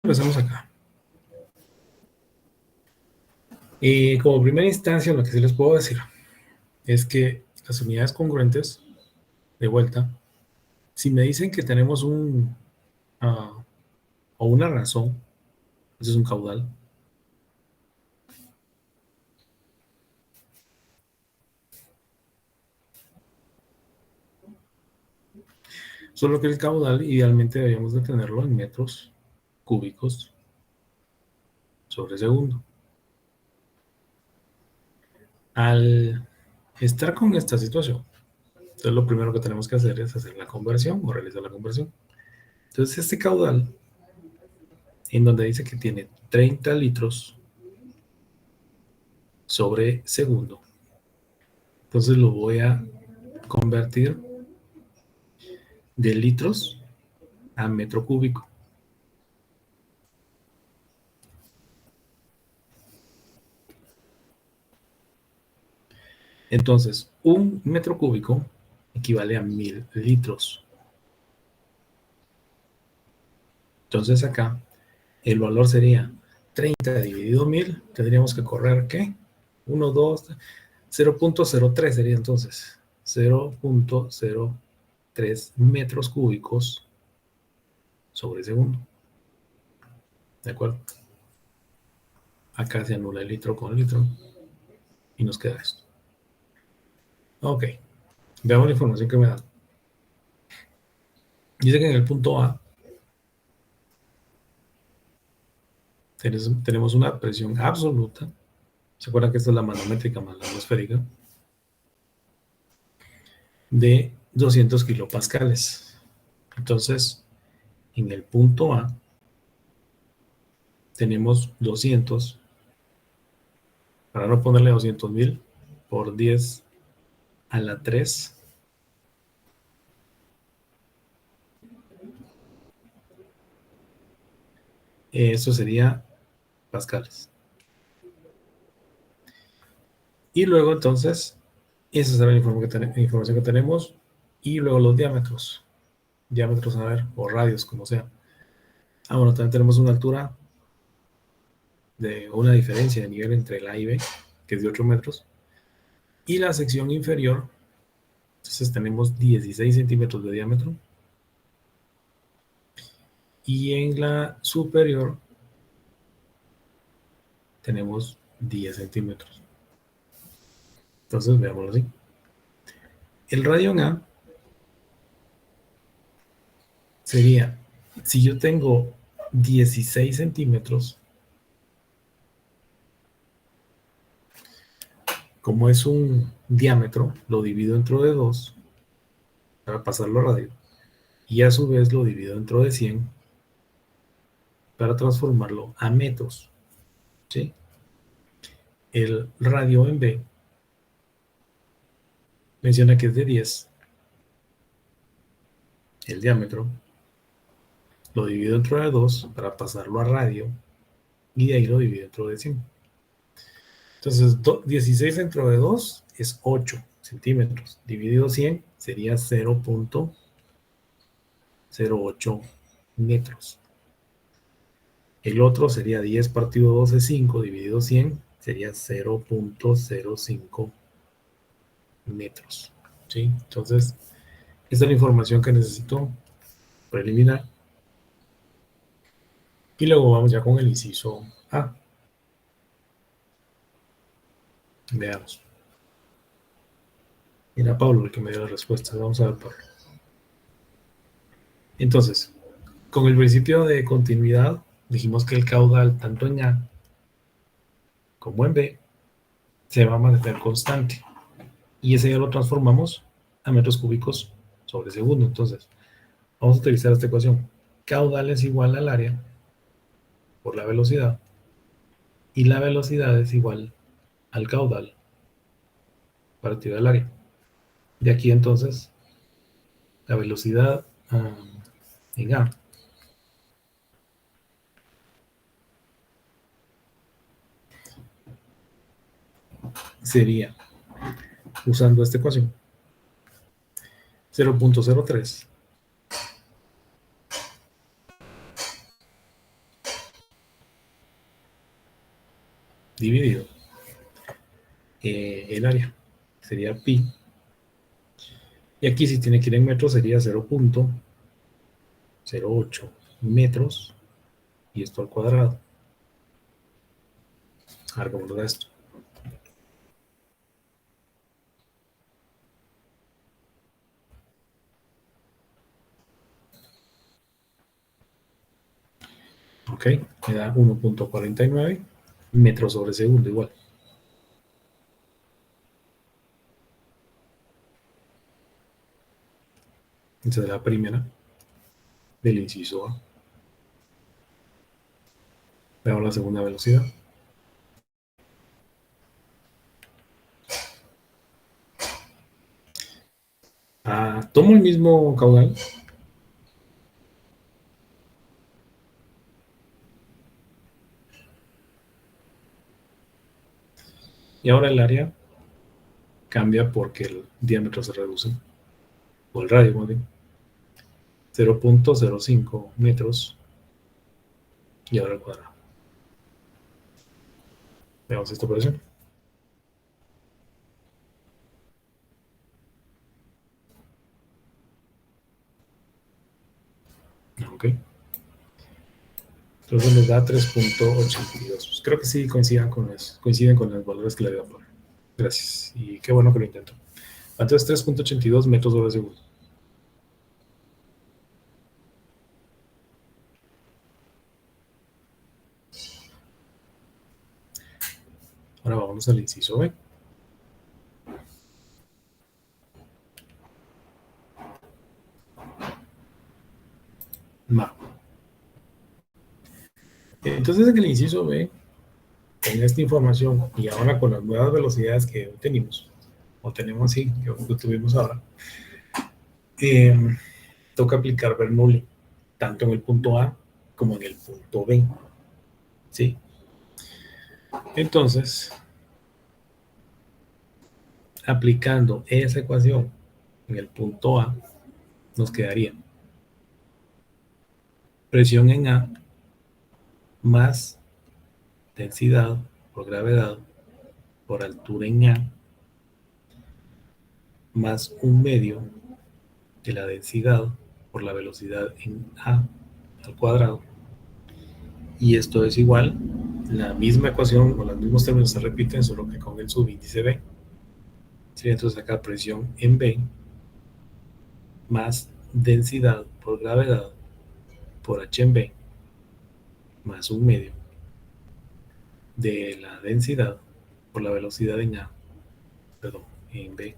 Empezamos acá. Y como primera instancia, lo que sí les puedo decir es que las unidades congruentes, de vuelta, si me dicen que tenemos o una razón, ese es un caudal. Solo que el caudal idealmente deberíamos de tenerlo en metros cúbicos sobre segundo. Al estar con esta situación, entonces lo primero que tenemos que hacer es hacer la conversión o realizar la conversión. Entonces este caudal, en donde dice que tiene 30 litros sobre segundo, entonces lo voy a convertir de litros a metro cúbico. Entonces, un metro cúbico equivale a 1000 litros. Entonces acá el valor sería 30 dividido 1000. Tendríamos que correr, ¿qué? 1, 2, 0.03 sería entonces 0.03 metros cúbicos sobre segundo. ¿De acuerdo? Acá se anula el litro con litro y nos queda esto. Ok, veamos la información que me da. Dice que en el punto A tenemos una presión absoluta. ¿Se acuerdan que esta es la manométrica más la atmosférica? De 200 kilopascales. Entonces, en el punto A tenemos 200, para no ponerle 200,000, por 10 a la 3. Eso sería pascales. Y luego entonces, esa será la información que tenemos. Y luego los diámetros. Diámetros, a ver, o radios, como sea. Bueno, también tenemos una altura de una diferencia de nivel entre el A y B, que es de 8 metros. Y la sección inferior, entonces tenemos 16 centímetros de diámetro. Y en la superior tenemos 10 centímetros. Entonces, veámoslo así. El radio en A sería, si yo tengo 16 centímetros, como es un diámetro, lo divido dentro de 2 para pasarlo a radio. Y a su vez lo divido dentro de 100 para transformarlo a metros. ¿Sí? El radio en B menciona que es de 10. El diámetro lo divido dentro de 2 para pasarlo a radio y de ahí lo divido dentro de 100. Entonces, 16 dentro de 2 es 8 centímetros. Dividido 100 sería 0.08 metros. El otro sería 10 partido 2 es 5, dividido 100 sería 0.05 metros. ¿Sí? Entonces, Esta es la información que necesito preliminar. Y luego vamos ya con el inciso A. Veamos. Mira, Pablo, el que me dio la respuesta. Vamos a ver, Pablo. Entonces, con el principio de continuidad, dijimos que el caudal, tanto en A como en B, se va a mantener constante. Y ese ya lo transformamos a metros cúbicos sobre segundo. Entonces, vamos a utilizar esta ecuación. Caudal es igual al área por la velocidad. Y la velocidad es igual al caudal partido del área. De aquí entonces, la velocidad en A sería, usando esta ecuación, 0.03 dividido el área, sería pi. Y aquí si tiene que ir en metros sería 0.08 metros y esto al cuadrado. A ver cómo nos da esto. Ok, me da 1.49 metros sobre segundo igual. Esa es la primera del inciso A. Veamos la segunda velocidad. Tomo el mismo caudal. Y ahora el área cambia porque el diámetro se reduce, o el radio más bien. 0.05 metros y ahora al cuadrado. Veamos esta operación. Ok. Entonces nos da 3.82. Creo que sí coinciden con los valores que le dio por. Gracias. Y qué bueno que lo intento. Entonces 3.82 metros sobre segundo. Ahora vamos al inciso B. Entonces en el inciso B, con esta información y ahora con las nuevas velocidades que tenemos sí, que tuvimos ahora, toca aplicar Bernoulli, tanto en el punto A como en el punto B. ¿Sí? Entonces, aplicando esa ecuación en el punto A, nos quedaría presión en A más densidad por gravedad por altura en A más un medio de la densidad por la velocidad en A al cuadrado. Y esto es igual, la misma ecuación o los mismos términos se repiten, solo que con el subíndice B. ¿Sí? Entonces acá presión en B más densidad por gravedad por H en B más un medio de la densidad por la velocidad en A, perdón, en B.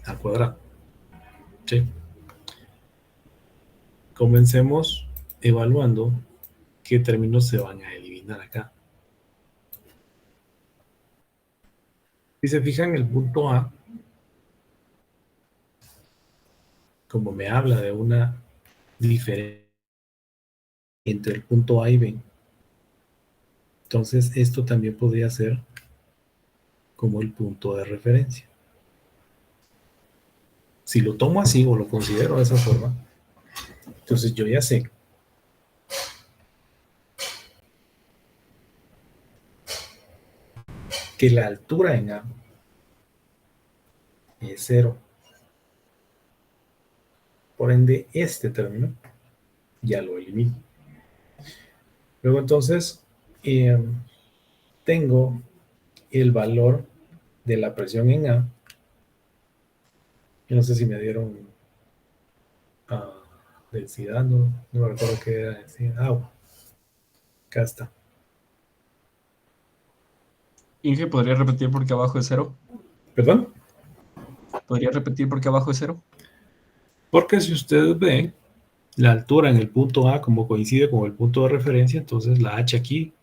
Al cuadrado. ¿Sí? Comencemos evaluando qué términos se van a eliminar acá. Si se fijan, el punto A, como me habla de una diferencia entre el punto A y B, entonces esto también podría ser como el punto de referencia. Si lo tomo así o lo considero de esa forma, entonces yo ya sé que la altura en A es 0. Por ende, este término ya lo elimino. Luego entonces, tengo el valor de la presión en A. Yo no sé si me dieron densidad, no me recuerdo qué era densidad. Acá está. Inge, ¿podría repetir por qué abajo es 0? ¿Perdón? ¿Podría repetir por qué abajo es 0? Porque si ustedes ven, la altura en el punto A como coincide con el punto de referencia, entonces la H aquí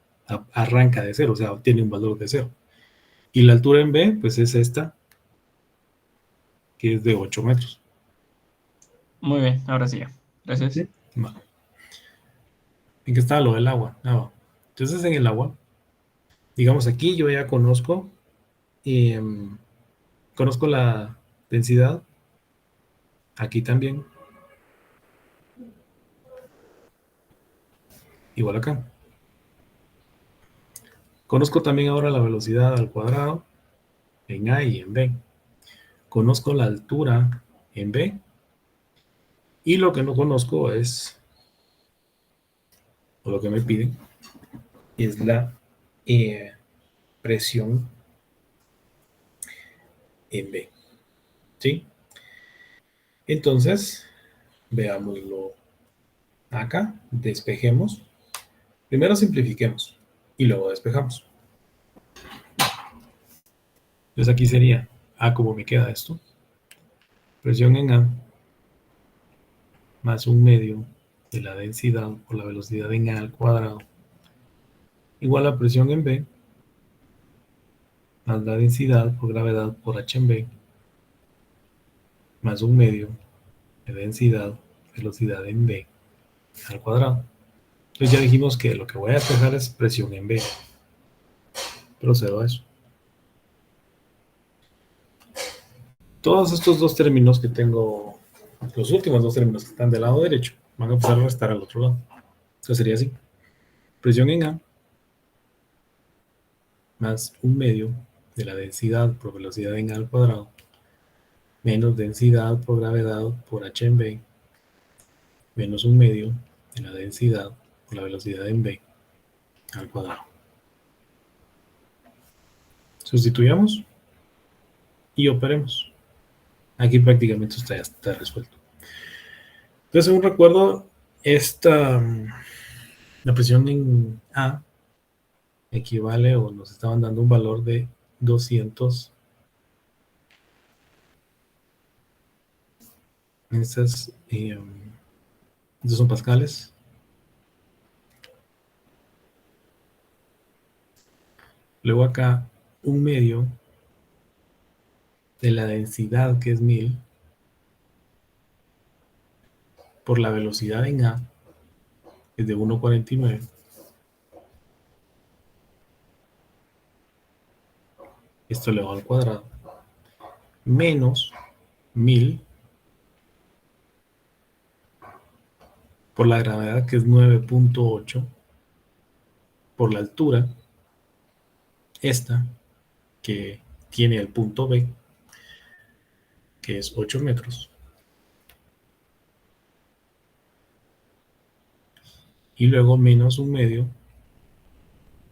arranca de 0, o sea, obtiene un valor de 0. Y la altura en B, pues es esta, que es de 8 metros. Muy bien, ahora sí ya. Gracias. ¿Sí? Va. ¿En qué está lo del agua? Va. Entonces en el agua, digamos aquí yo ya conozco la densidad, aquí también, igual acá. Conozco también ahora la velocidad al cuadrado en A y en B. Conozco la altura en B y lo que no conozco es, o lo que me piden, es la presión en B. ¿Sí? Entonces, veámoslo acá, despejemos. Primero simplifiquemos y luego despejamos. Entonces aquí sería A como me queda esto. Presión en A más un medio de la densidad por la velocidad en A al cuadrado igual a presión en B más la densidad por gravedad por H en B más un medio de densidad velocidad en B al cuadrado. Entonces ya dijimos que lo que voy a despejar es presión en B. Procedo a eso. Todos estos dos términos que tengo, los últimos dos términos que están del lado derecho, van a pasar a restar al otro lado. Entonces sería así. Presión en A más un medio de la densidad por velocidad en A al cuadrado menos densidad por gravedad por H en B menos un medio de la densidad por la velocidad en B al cuadrado. Sustituyamos y operemos. Aquí prácticamente esto ya está resuelto. Entonces, según recuerdo, la presión en A equivale o nos estaban dando un valor de 200. Estos son pascales. Luego acá un medio de la densidad que es 1000 por la velocidad en A es de 1,49. Esto elevado al cuadrado menos 1000 por la gravedad que es 9,8 por la altura esta que tiene el punto B que es 8 metros y luego menos un medio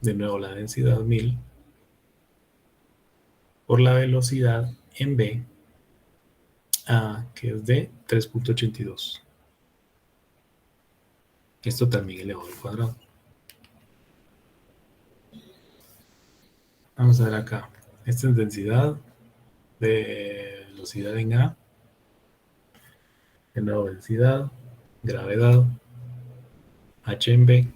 de nuevo la densidad 1000 por la velocidad en B que es de 3,82. Esto también elevado al cuadrado. Vamos a ver acá. Esta es densidad de velocidad en A. De nuevo densidad, gravedad, H en B,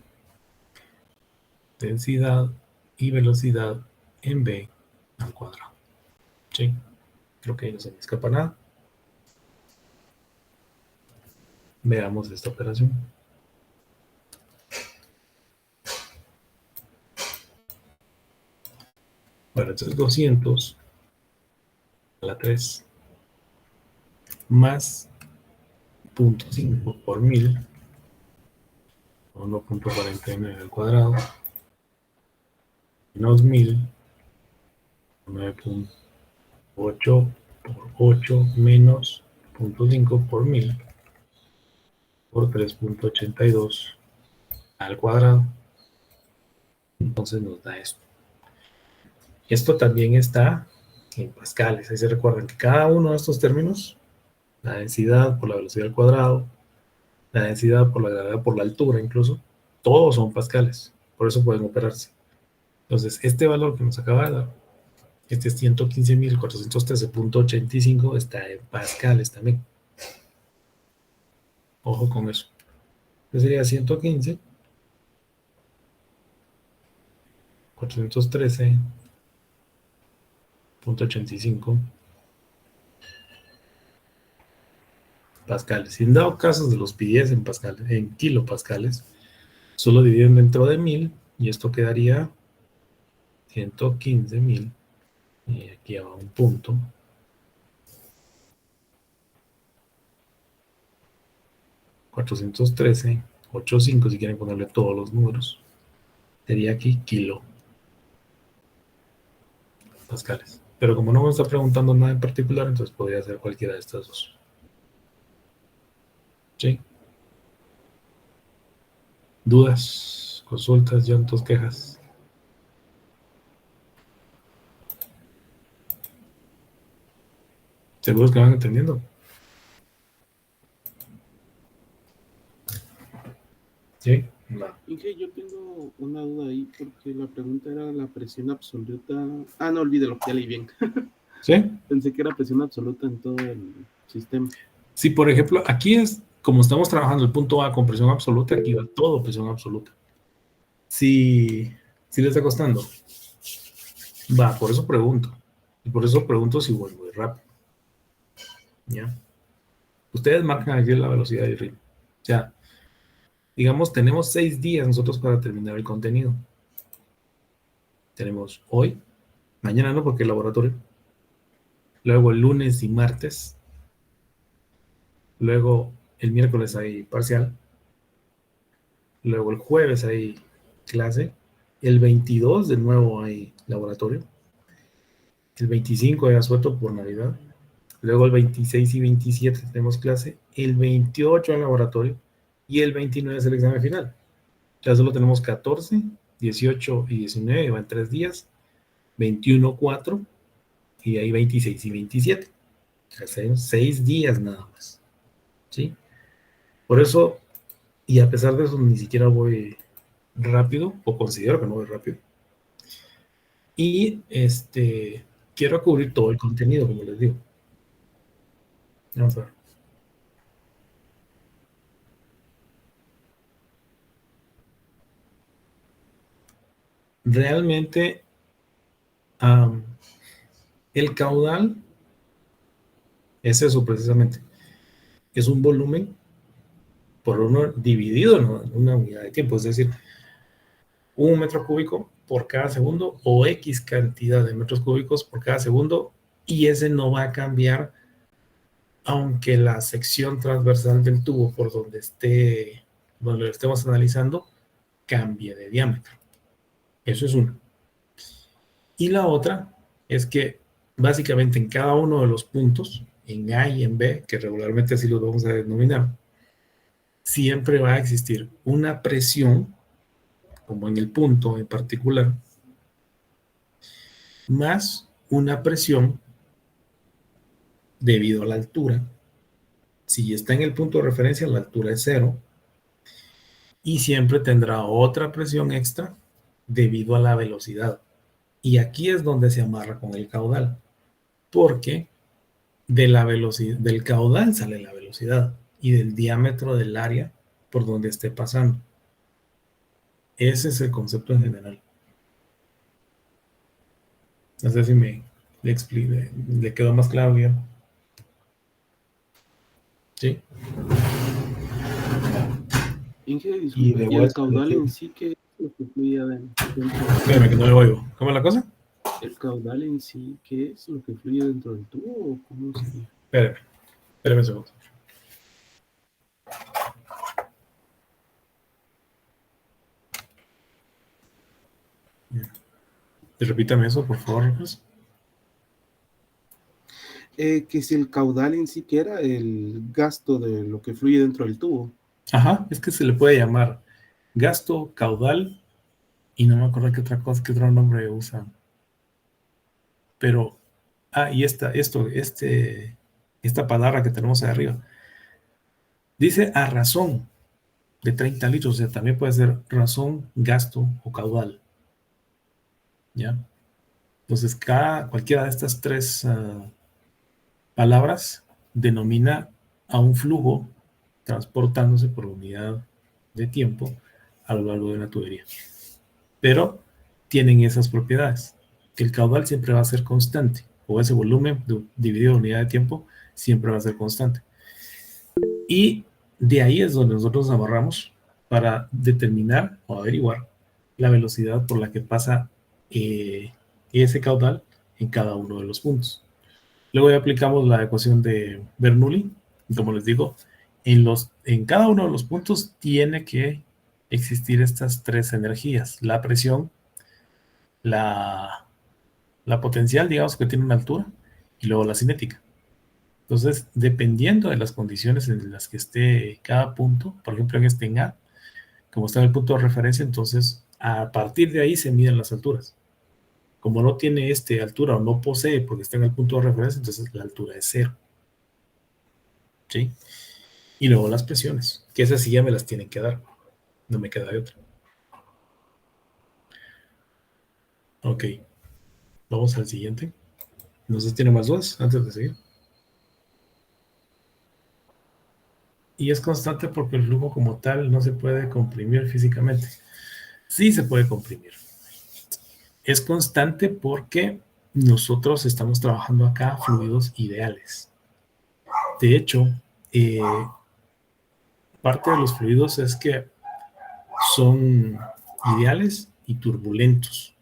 densidad y velocidad en B al cuadrado. ¿Sí? Creo que ahí no se me escapa nada. Veamos esta operación. Bueno, entonces 200 a la 3 más 0,5 por 1000, 1,49 al cuadrado, menos 1000 9.8 por 8 menos 0.5 por 1000 por 3.82 al cuadrado. Entonces nos da esto. Esto también está en pascales. Ahí se recuerdan que cada uno de estos términos, la densidad por la velocidad al cuadrado, la densidad por la gravedad por la altura incluso, todos son pascales. Por eso pueden operarse. Entonces, este valor que nos acaba de dar, este es 115.413.85, está en pascales también. Ojo con eso. Este sería 115.413.85 pascales. Si en dado casos de los pidiesen en pascales, en kilopascales, solo dividen dentro de 1000 y esto quedaría 115.000 y aquí va un punto 413.85 si quieren ponerle todos los números, sería aquí kilo pascales, pero como no me está preguntando nada en particular, entonces podría ser cualquiera de estas dos. ¿Sí? ¿Dudas, consultas, llantos, quejas? ¿Seguros que van entendiendo? ¿Sí? No. Inge, yo tengo una duda ahí porque la pregunta era la presión absoluta. Ah, no, olvídelo, ya leí bien. ¿Sí? Pensé que era presión absoluta en todo el sistema. Si, por ejemplo, aquí es, como estamos trabajando el punto A con presión absoluta, aquí va todo presión absoluta. Si le está costando, va, por eso pregunto. Y por eso pregunto si voy muy rápido. ¿Ya? Ustedes marcan aquí la velocidad y el ritmo. O sea, digamos, tenemos 6 días nosotros para terminar el contenido. Tenemos hoy, mañana no porque el laboratorio, luego el lunes y martes, luego el miércoles hay parcial, luego el jueves hay clase, el 22 de nuevo hay laboratorio, el 25 hay asueto por Navidad, luego el 26 y 27 tenemos clase, el 28 hay laboratorio y el 29 es el examen final. Ya solo tenemos 14, 18 y 19, van 3 días, 21, 4 y ahí 26 y 27. Hacen 6 días nada más. ¿Sí? Por eso, y a pesar de eso, ni siquiera voy rápido, o considero que no voy rápido. Y quiero cubrir todo el contenido, como les digo. Vamos a ver. Realmente, el caudal es eso precisamente. Es un volumen por uno dividido en una unidad de tiempo, es decir, 1 metro cúbico por cada segundo o X cantidad de metros cúbicos por cada segundo, y ese no va a cambiar aunque la sección transversal del tubo por donde lo estemos analizando, cambie de diámetro. Eso es una. Y la otra es que básicamente en cada uno de los puntos, en A y en B, que regularmente así los vamos a denominar, siempre va a existir una presión, como en el punto en particular, más una presión debido a la altura. Si está en el punto de referencia, la altura es 0. Y siempre tendrá otra presión extra debido a la velocidad. Y aquí es donde se amarra con el caudal. Porque de la velocidad, del caudal sale la velocidad y del diámetro del área por donde esté pasando. Ese es el concepto en general. No sé si le expliqué, le quedó más claro ya. ¿Sí? Inge, Y disculpe, le ¿y voy a el caudal explicar. en sí qué es lo que fluye dentro? Espérame que no le oigo. ¿Cómo es la cosa? ¿El caudal en sí qué es lo que fluye dentro del tubo o cómo sería? Espérame un segundo. Repítame eso, por favor, Rufus. Que si el caudal en siquiera el gasto de lo que fluye dentro del tubo. Ajá, es que se le puede llamar gasto, caudal, y no me acuerdo qué otra cosa, qué otro nombre usan. Pero, y esta palabra que tenemos ahí arriba, dice a razón de 30 litros, o sea, también puede ser razón, gasto o caudal, ¿ya? Entonces, cualquiera de estas tres palabras denomina a un flujo transportándose por unidad de tiempo a lo largo de una tubería. Pero tienen esas propiedades. El caudal siempre va a ser constante, o ese volumen dividido en unidad de tiempo siempre va a ser constante. Y de ahí es donde nosotros nos amarramos para determinar o averiguar la velocidad por la que pasa ese caudal en cada uno de los puntos. Luego ya aplicamos la ecuación de Bernoulli, y como les digo, en cada uno de los puntos tiene que existir estas tres energías: la presión, la potencial, digamos, que tiene una altura, y luego la cinética. Entonces, dependiendo de las condiciones en las que esté cada punto, por ejemplo, en este en A, como está en el punto de referencia, entonces a partir de ahí se miden las alturas. Como no tiene altura o no posee porque está en el punto de referencia, entonces la altura es 0. ¿Sí? Y luego las presiones, que esas sí ya me las tienen que dar. No me queda de otra. Ok. Vamos al siguiente. No sé si tiene más dudas antes de seguir. Y es constante porque el flujo como tal no se puede comprimir físicamente. Sí se puede comprimir. Es constante porque nosotros estamos trabajando acá fluidos ideales. De hecho, parte de los fluidos es que son ideales y turbulentos.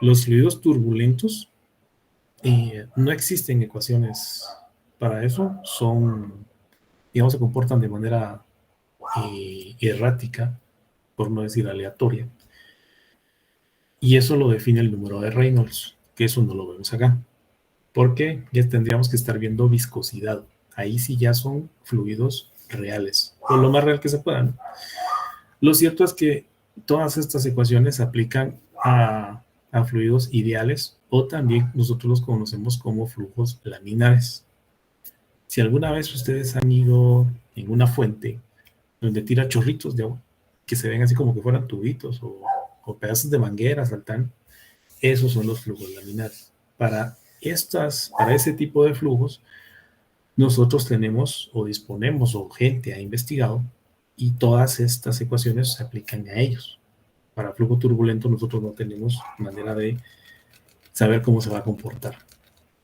Los fluidos turbulentos no existen ecuaciones para eso, digamos, se comportan de manera errática, por no decir aleatoria, y eso lo define el número de Reynolds, que eso no lo vemos acá, porque ya tendríamos que estar viendo viscosidad. Ahí sí ya son fluidos reales, o lo más real que se pueda, ¿no? Lo cierto es que todas estas ecuaciones se aplican a fluidos ideales, o también nosotros los conocemos como flujos laminares. Si alguna vez ustedes han ido en una fuente donde tira chorritos de agua, que se ven así como que fueran tubitos o pedazos de manguera saltando, esos son los flujos laminares. Para ese tipo de flujos, nosotros tenemos o disponemos, o gente ha investigado, y todas estas ecuaciones se aplican a ellos. Para flujo turbulento nosotros no tenemos manera de saber cómo se va a comportar.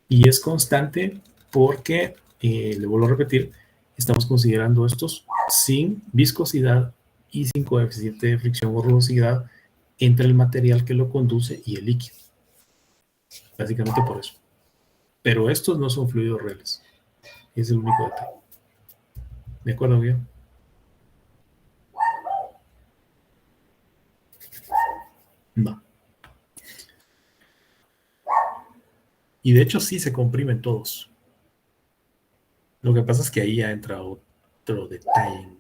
Y es constante porque, le vuelvo a repetir, estamos considerando estos sin viscosidad y sin coeficiente de fricción o rugosidad entre el material que lo conduce y el líquido. Básicamente por eso. Pero estos no son fluidos reales. Es el único detalle. ¿De acuerdo, bien? No. Y de hecho sí se comprimen todos. Lo que pasa es que ahí ya entra otro detalle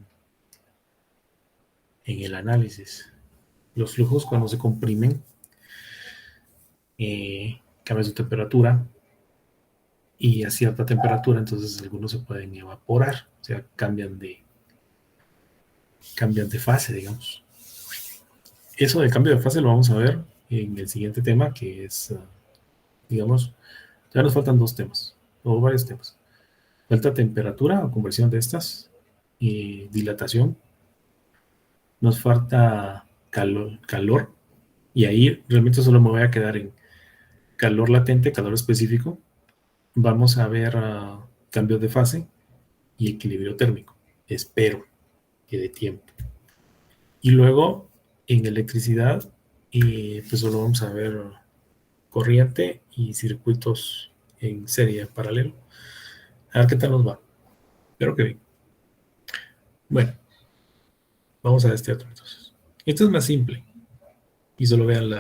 en el análisis. Los flujos, cuando se comprimen, cambian su temperatura, y a cierta temperatura entonces algunos se pueden evaporar, o sea, cambian de fase, digamos. Eso del cambio de fase lo vamos a ver en el siguiente tema, que es, digamos, ya nos faltan dos temas, o varios temas. Falta temperatura o conversión de estas, y dilatación. Nos falta calor, y ahí realmente solo me voy a quedar en calor latente, calor específico. Vamos a ver cambios de fase y equilibrio térmico. Espero que dé tiempo. Y luego en electricidad, pues solo vamos a ver corriente y circuitos en serie, en paralelo. A ver qué tal nos va. Espero que bien. Bueno, vamos a este otro entonces. Esto es más simple. Y solo vean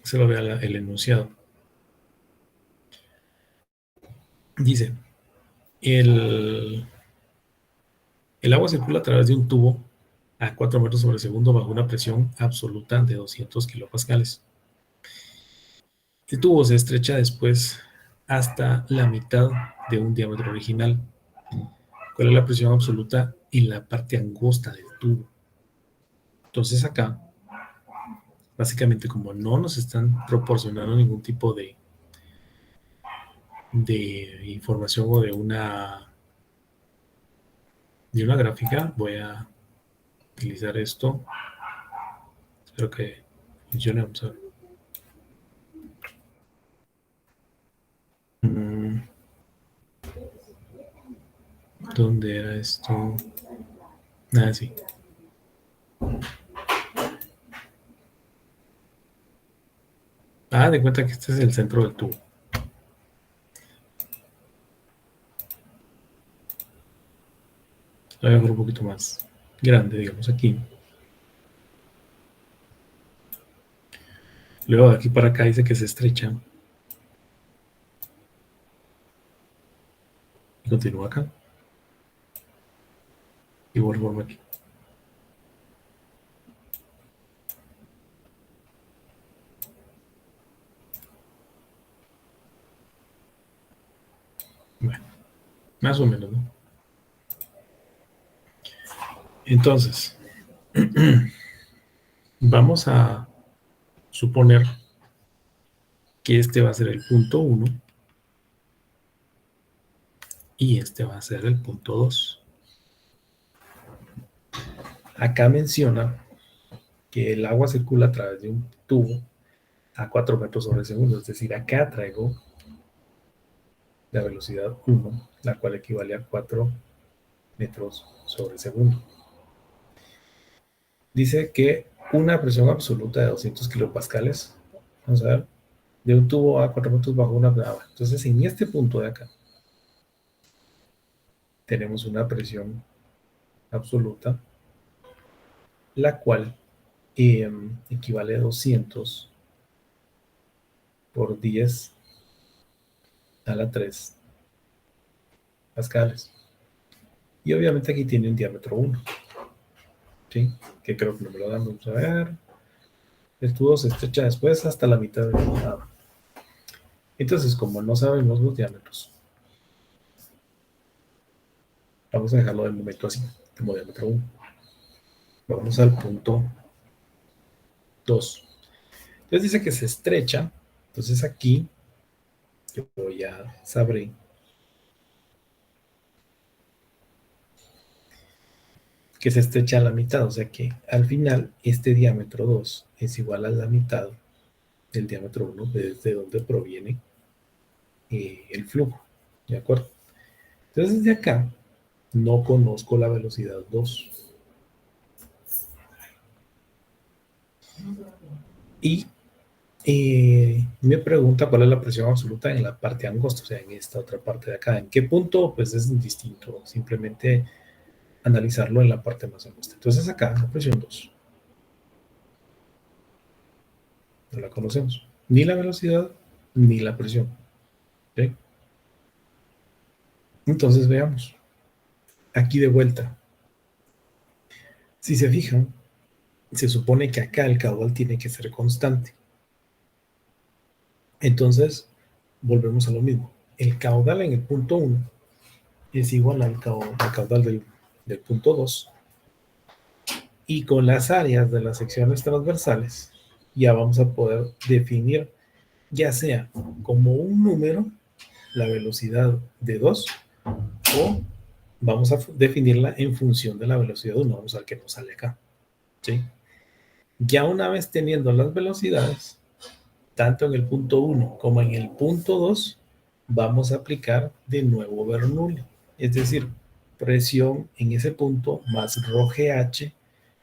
Se lo vea el enunciado. Dice, el agua circula a través de un tubo a 4 metros sobre segundo bajo una presión absoluta de 200 kilopascales. El tubo se estrecha después hasta la mitad de un diámetro original. ¿Cuál es la presión absoluta en la parte angosta del tubo? Entonces acá, básicamente como no nos están proporcionando ningún tipo de información o de una gráfica, voy a utilizar esto. Espero que funcione. Vamos a ver. ¿Dónde era esto? Ah, sí. De cuenta que este es el centro del tubo. Lo voy a hacer un poquito más grande, digamos aquí. Luego de aquí para acá dice que se estrecha. Y continúa acá. Igual forma aquí. Bueno, más o menos, ¿no? Entonces, vamos a suponer que este va a ser el punto 1 y este va a ser el punto 2. Acá menciona que el agua circula a través de un tubo a 4 metros sobre segundo, es decir, acá traigo la velocidad 1, la cual equivale a 4 metros sobre segundo. Dice que una presión absoluta de 200 kilopascales, vamos a ver, de un tubo a 4 metros bajo una agua. Entonces, en este punto de acá, tenemos una presión absoluta, la cual equivale a 200 por 10 a la 3 pascales. Y obviamente aquí tiene un diámetro 1, ¿sí? Que creo que no me lo dan. Vamos a ver. El tubo se estrecha después hasta la mitad del agua. Entonces, como no sabemos los diámetros, vamos a dejarlo de momento así, como diámetro 1. Vamos al punto 2. Entonces dice que se estrecha. Entonces aquí yo ya sabré que se estrecha a la mitad. O sea que al final este diámetro 2 es igual a la mitad del diámetro 1, desde donde proviene el flujo. ¿De acuerdo? Entonces desde acá no conozco la velocidad 2. Y me pregunta cuál es la presión absoluta en la parte angosta, o sea, en esta otra parte de acá. ¿En qué punto? Pues es distinto, simplemente analizarlo en la parte más angosta. Entonces acá, la presión 2. No la conocemos. Ni la velocidad, ni la presión. ¿Sí? Entonces veamos. Aquí de vuelta. Si se fijan, se supone que acá el caudal tiene que ser constante. Entonces, volvemos a lo mismo. El caudal en el punto 1 es igual al caudal del punto 2. Y con las áreas de las secciones transversales ya vamos a poder definir, ya sea como un número, la velocidad de 2, o vamos a definirla en función de la velocidad 1. Vamos a ver qué nos sale acá. ¿Sí? Ya una vez teniendo las velocidades, tanto en el punto 1 como en el punto 2, vamos a aplicar de nuevo Bernoulli. Es decir, presión en ese punto más ρGH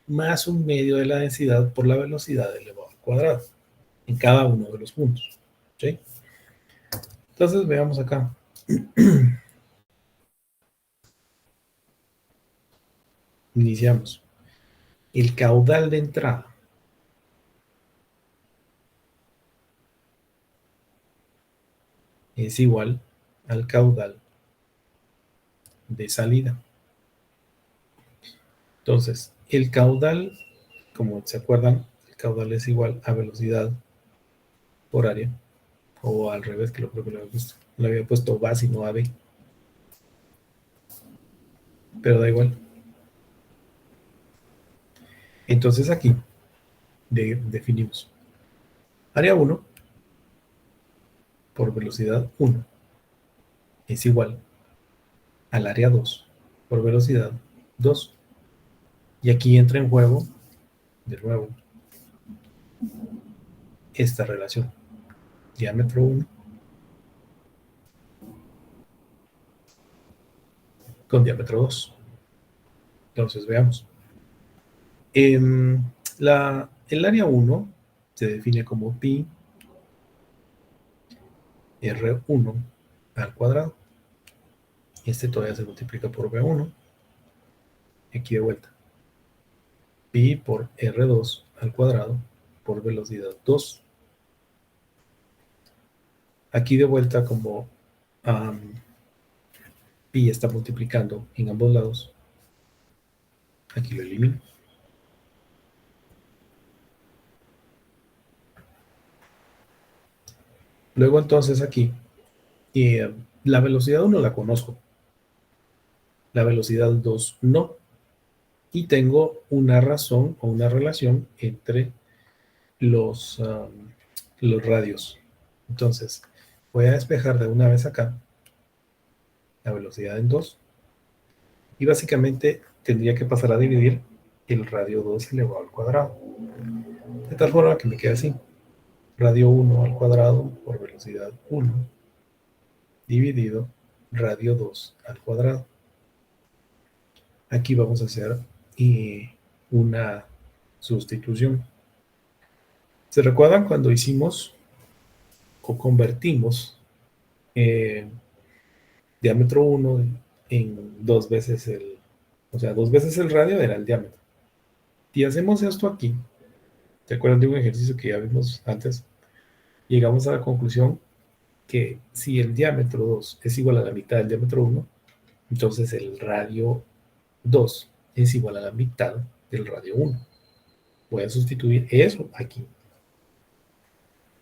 más un medio de la densidad por la velocidad elevado al cuadrado en cada uno de los puntos. ¿Sí? Entonces veamos acá. Iniciamos. El caudal de entrada es igual al caudal de salida. Entonces, el caudal, como se acuerdan, el caudal es igual a velocidad por área, o al revés, que lo creo que lo había puesto VA sino AB, pero da igual. Entonces aquí definimos área 1 por velocidad 1 es igual al área 2 por velocidad 2. Y aquí entra en juego, de nuevo, esta relación. Diámetro 1 con diámetro 2. Entonces veamos. El área 1 se define como pi R1 al cuadrado. Este todavía se multiplica por V1. Aquí de vuelta. Pi por R2 al cuadrado por velocidad 2. Aquí de vuelta como pi está multiplicando en ambos lados, aquí lo elimino. Luego entonces aquí, la velocidad 1 la conozco, la velocidad 2 no. Y tengo una razón o una relación entre los radios. Entonces, voy a despejar de una vez acá la velocidad en 2. Y básicamente tendría que pasar a dividir el radio 2 elevado al cuadrado. De tal forma que me quede así. Radio 1 al cuadrado por velocidad 1 dividido radio 2 al cuadrado. Aquí vamos a hacer una sustitución. ¿Se recuerdan cuando hicimos o convertimos diámetro 1 en 2 veces o sea, 2 veces el radio era el diámetro? Si hacemos esto aquí, ¿se acuerdan de un ejercicio que ya vimos antes? Llegamos a la conclusión que si el diámetro 2 es igual a la mitad del diámetro 1, entonces el radio 2 es igual a la mitad del radio 1. Voy a sustituir eso aquí.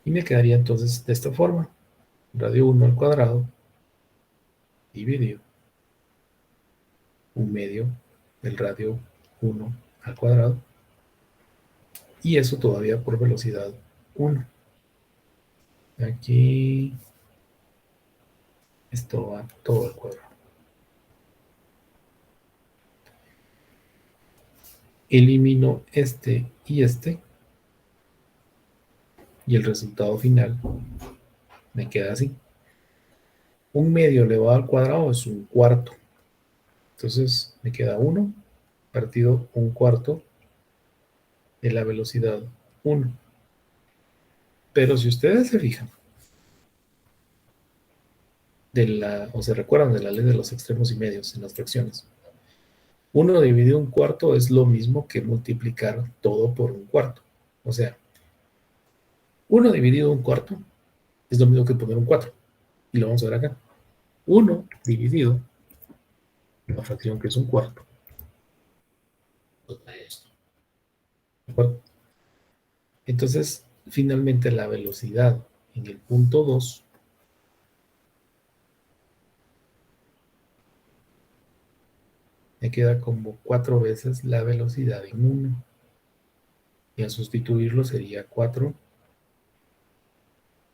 Y me quedaría entonces de esta forma. Radio 1 al cuadrado dividido 1/2 del radio 1 al cuadrado. Y eso todavía por velocidad 1. Aquí esto va todo al cuadrado. Elimino este y este. Y el resultado final me queda así. 1/2 elevado al cuadrado es 1/4. Entonces me queda 1 partido 1/4 de la velocidad 1. Pero si ustedes se fijan, o se recuerdan de la ley de los extremos y medios en las fracciones, 1 dividido 1/4 es lo mismo que multiplicar todo por 1/4. O sea, 1 dividido 1/4 es lo mismo que poner 1/4. Y lo vamos a ver acá. 1 dividido la fracción que es 1/4. ¿De acuerdo? Entonces, finalmente la velocidad en el punto 2 me queda como 4 veces la velocidad en 1. Y al sustituirlo sería 4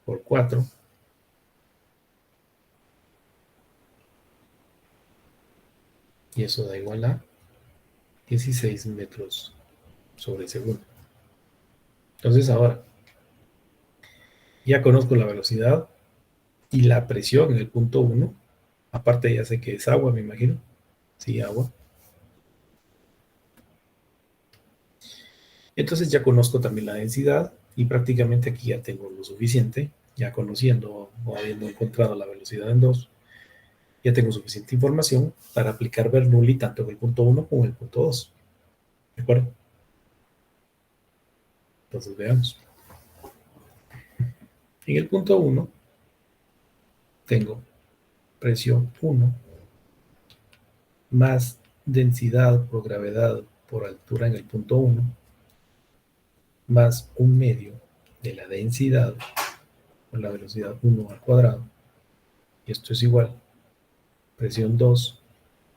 por 4. Y eso da igual a 16 metros sobre segundo. Entonces ahora, ya conozco la velocidad y la presión en el punto 1. Aparte ya sé que es agua, me imagino. Sí, agua. Entonces ya conozco también la densidad y prácticamente aquí ya tengo lo suficiente, ya conociendo o habiendo encontrado la velocidad en 2, ya tengo suficiente información para aplicar Bernoulli tanto en el punto 1 como en el punto 2. ¿De acuerdo? Entonces veamos. En el punto 1 tengo presión 1 más densidad por gravedad por altura en el punto 1 más un medio de la densidad por la velocidad 1 al cuadrado, y esto es igual presión 2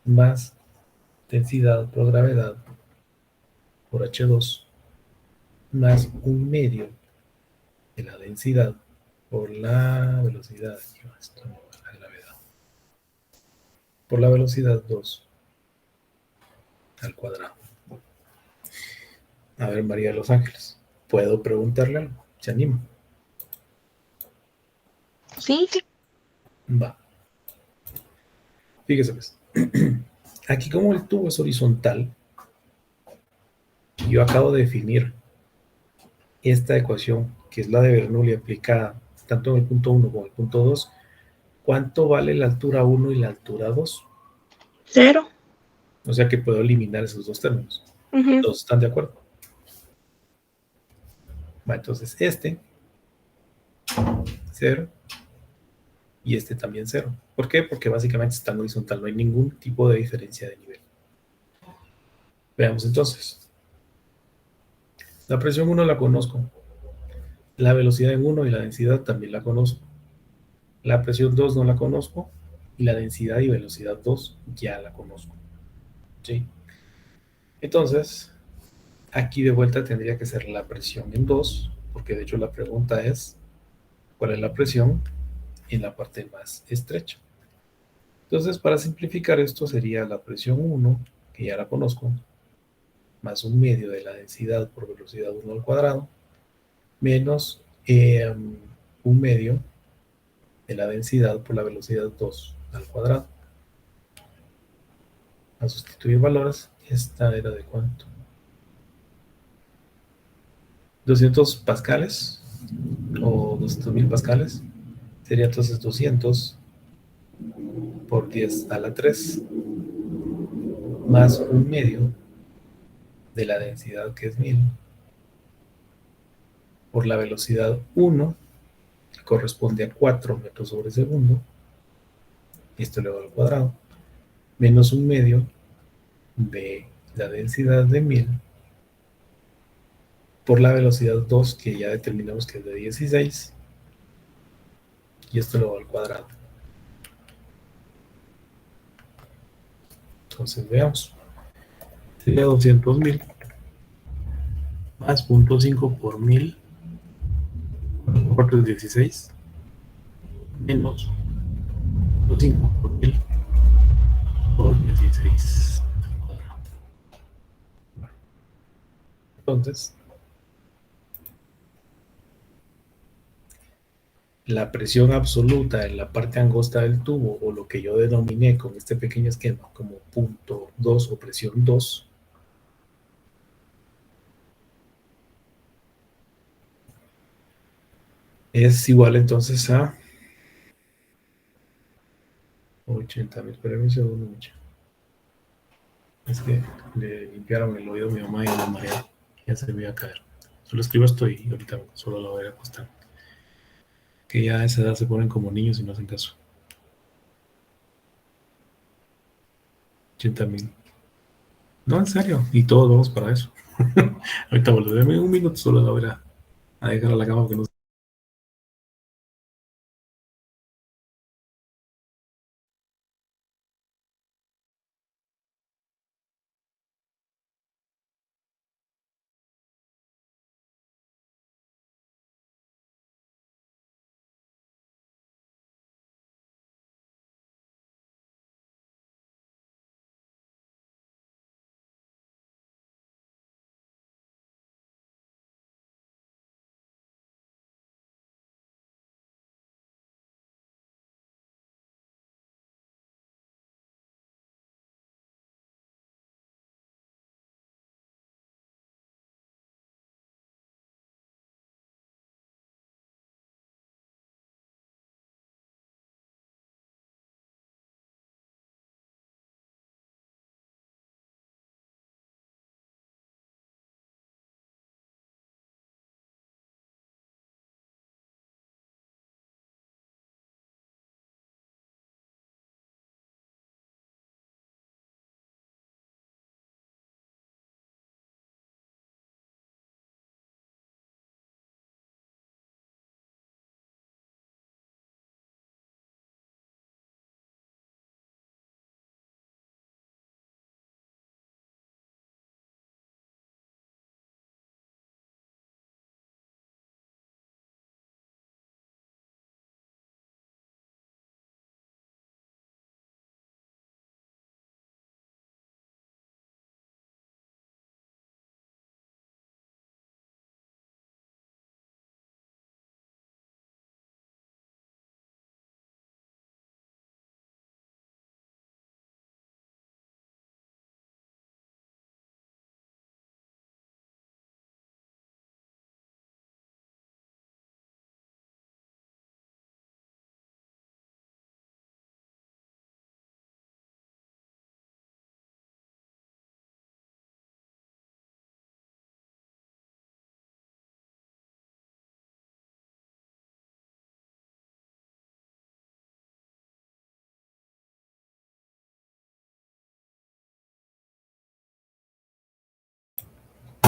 más densidad por gravedad por H2 más un medio de la densidad por la velocidad, esto no, la gravedad, por la velocidad 2 al cuadrado. A ver, María de los Ángeles, ¿puedo preguntarle algo? ¿Se anima? Sí, sí. Va. Fíjese pues. Aquí como el tubo es horizontal, yo acabo de definir esta ecuación, que es la de Bernoulli aplicada tanto en el punto 1 como en el punto 2. ¿Cuánto vale la altura 1 y la altura 2? 0. O sea que puedo eliminar esos dos términos. Ujú. ¿Todos están de acuerdo? Va, entonces este, 0, y este también 0. ¿Por qué? Porque básicamente están horizontal, no hay ningún tipo de diferencia de nivel. Veamos entonces. La presión 1 la conozco. La velocidad en 1 y la densidad también la conozco. La presión 2 no la conozco. Y la densidad y velocidad 2 ya la conozco. ¿Sí? Entonces, aquí de vuelta tendría que ser la presión en 2, porque de hecho la pregunta es, ¿cuál es la presión en la parte más estrecha? Entonces, para simplificar esto sería la presión 1, que ya la conozco, más un medio de la densidad por velocidad 1 al cuadrado, menos un medio de la densidad por la velocidad 2 al cuadrado. A sustituir valores, esta era de cuánto? 200 pascales o 200.000 pascales. Sería entonces 200 por 10 a la 3 más un medio de la densidad, que es 1000, por la velocidad 1, que corresponde a 4 metros sobre segundo, y esto elevado al cuadrado, menos un medio de la densidad de 1000 por la velocidad 2, que ya determinamos que es de 16, y esto elevado al cuadrado. Entonces veamos. Sería 200.000 más 0.5 por 1000, 4 es 16, menos 0.5 por 1000 por 16 al cuadrado. Entonces, la presión absoluta en la parte angosta del tubo, o lo que yo denominé con este pequeño esquema como punto 2 o presión 2, es igual entonces a 80.000. Espérame un segundo, mucho. Es que le limpiaron el oído a mi mamá y a la María. Ya se me iba a caer. Solo escribo esto y ahorita solo lo voy a acostar. Que ya a esa edad se ponen como niños y no hacen caso. 80.000. No, en serio. Y todos vamos para eso. Ahorita volveré en un minuto, solo la voy a dejar a la cama porque no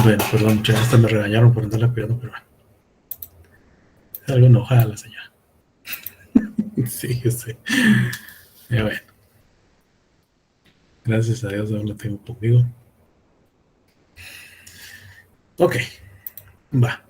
Bueno, perdón, muchas veces me regañaron por andarla cuidando, pero bueno. Es algo enojada la señora. Sí, yo sé. Bueno. Gracias a Dios aún la tengo conmigo. Ok, va.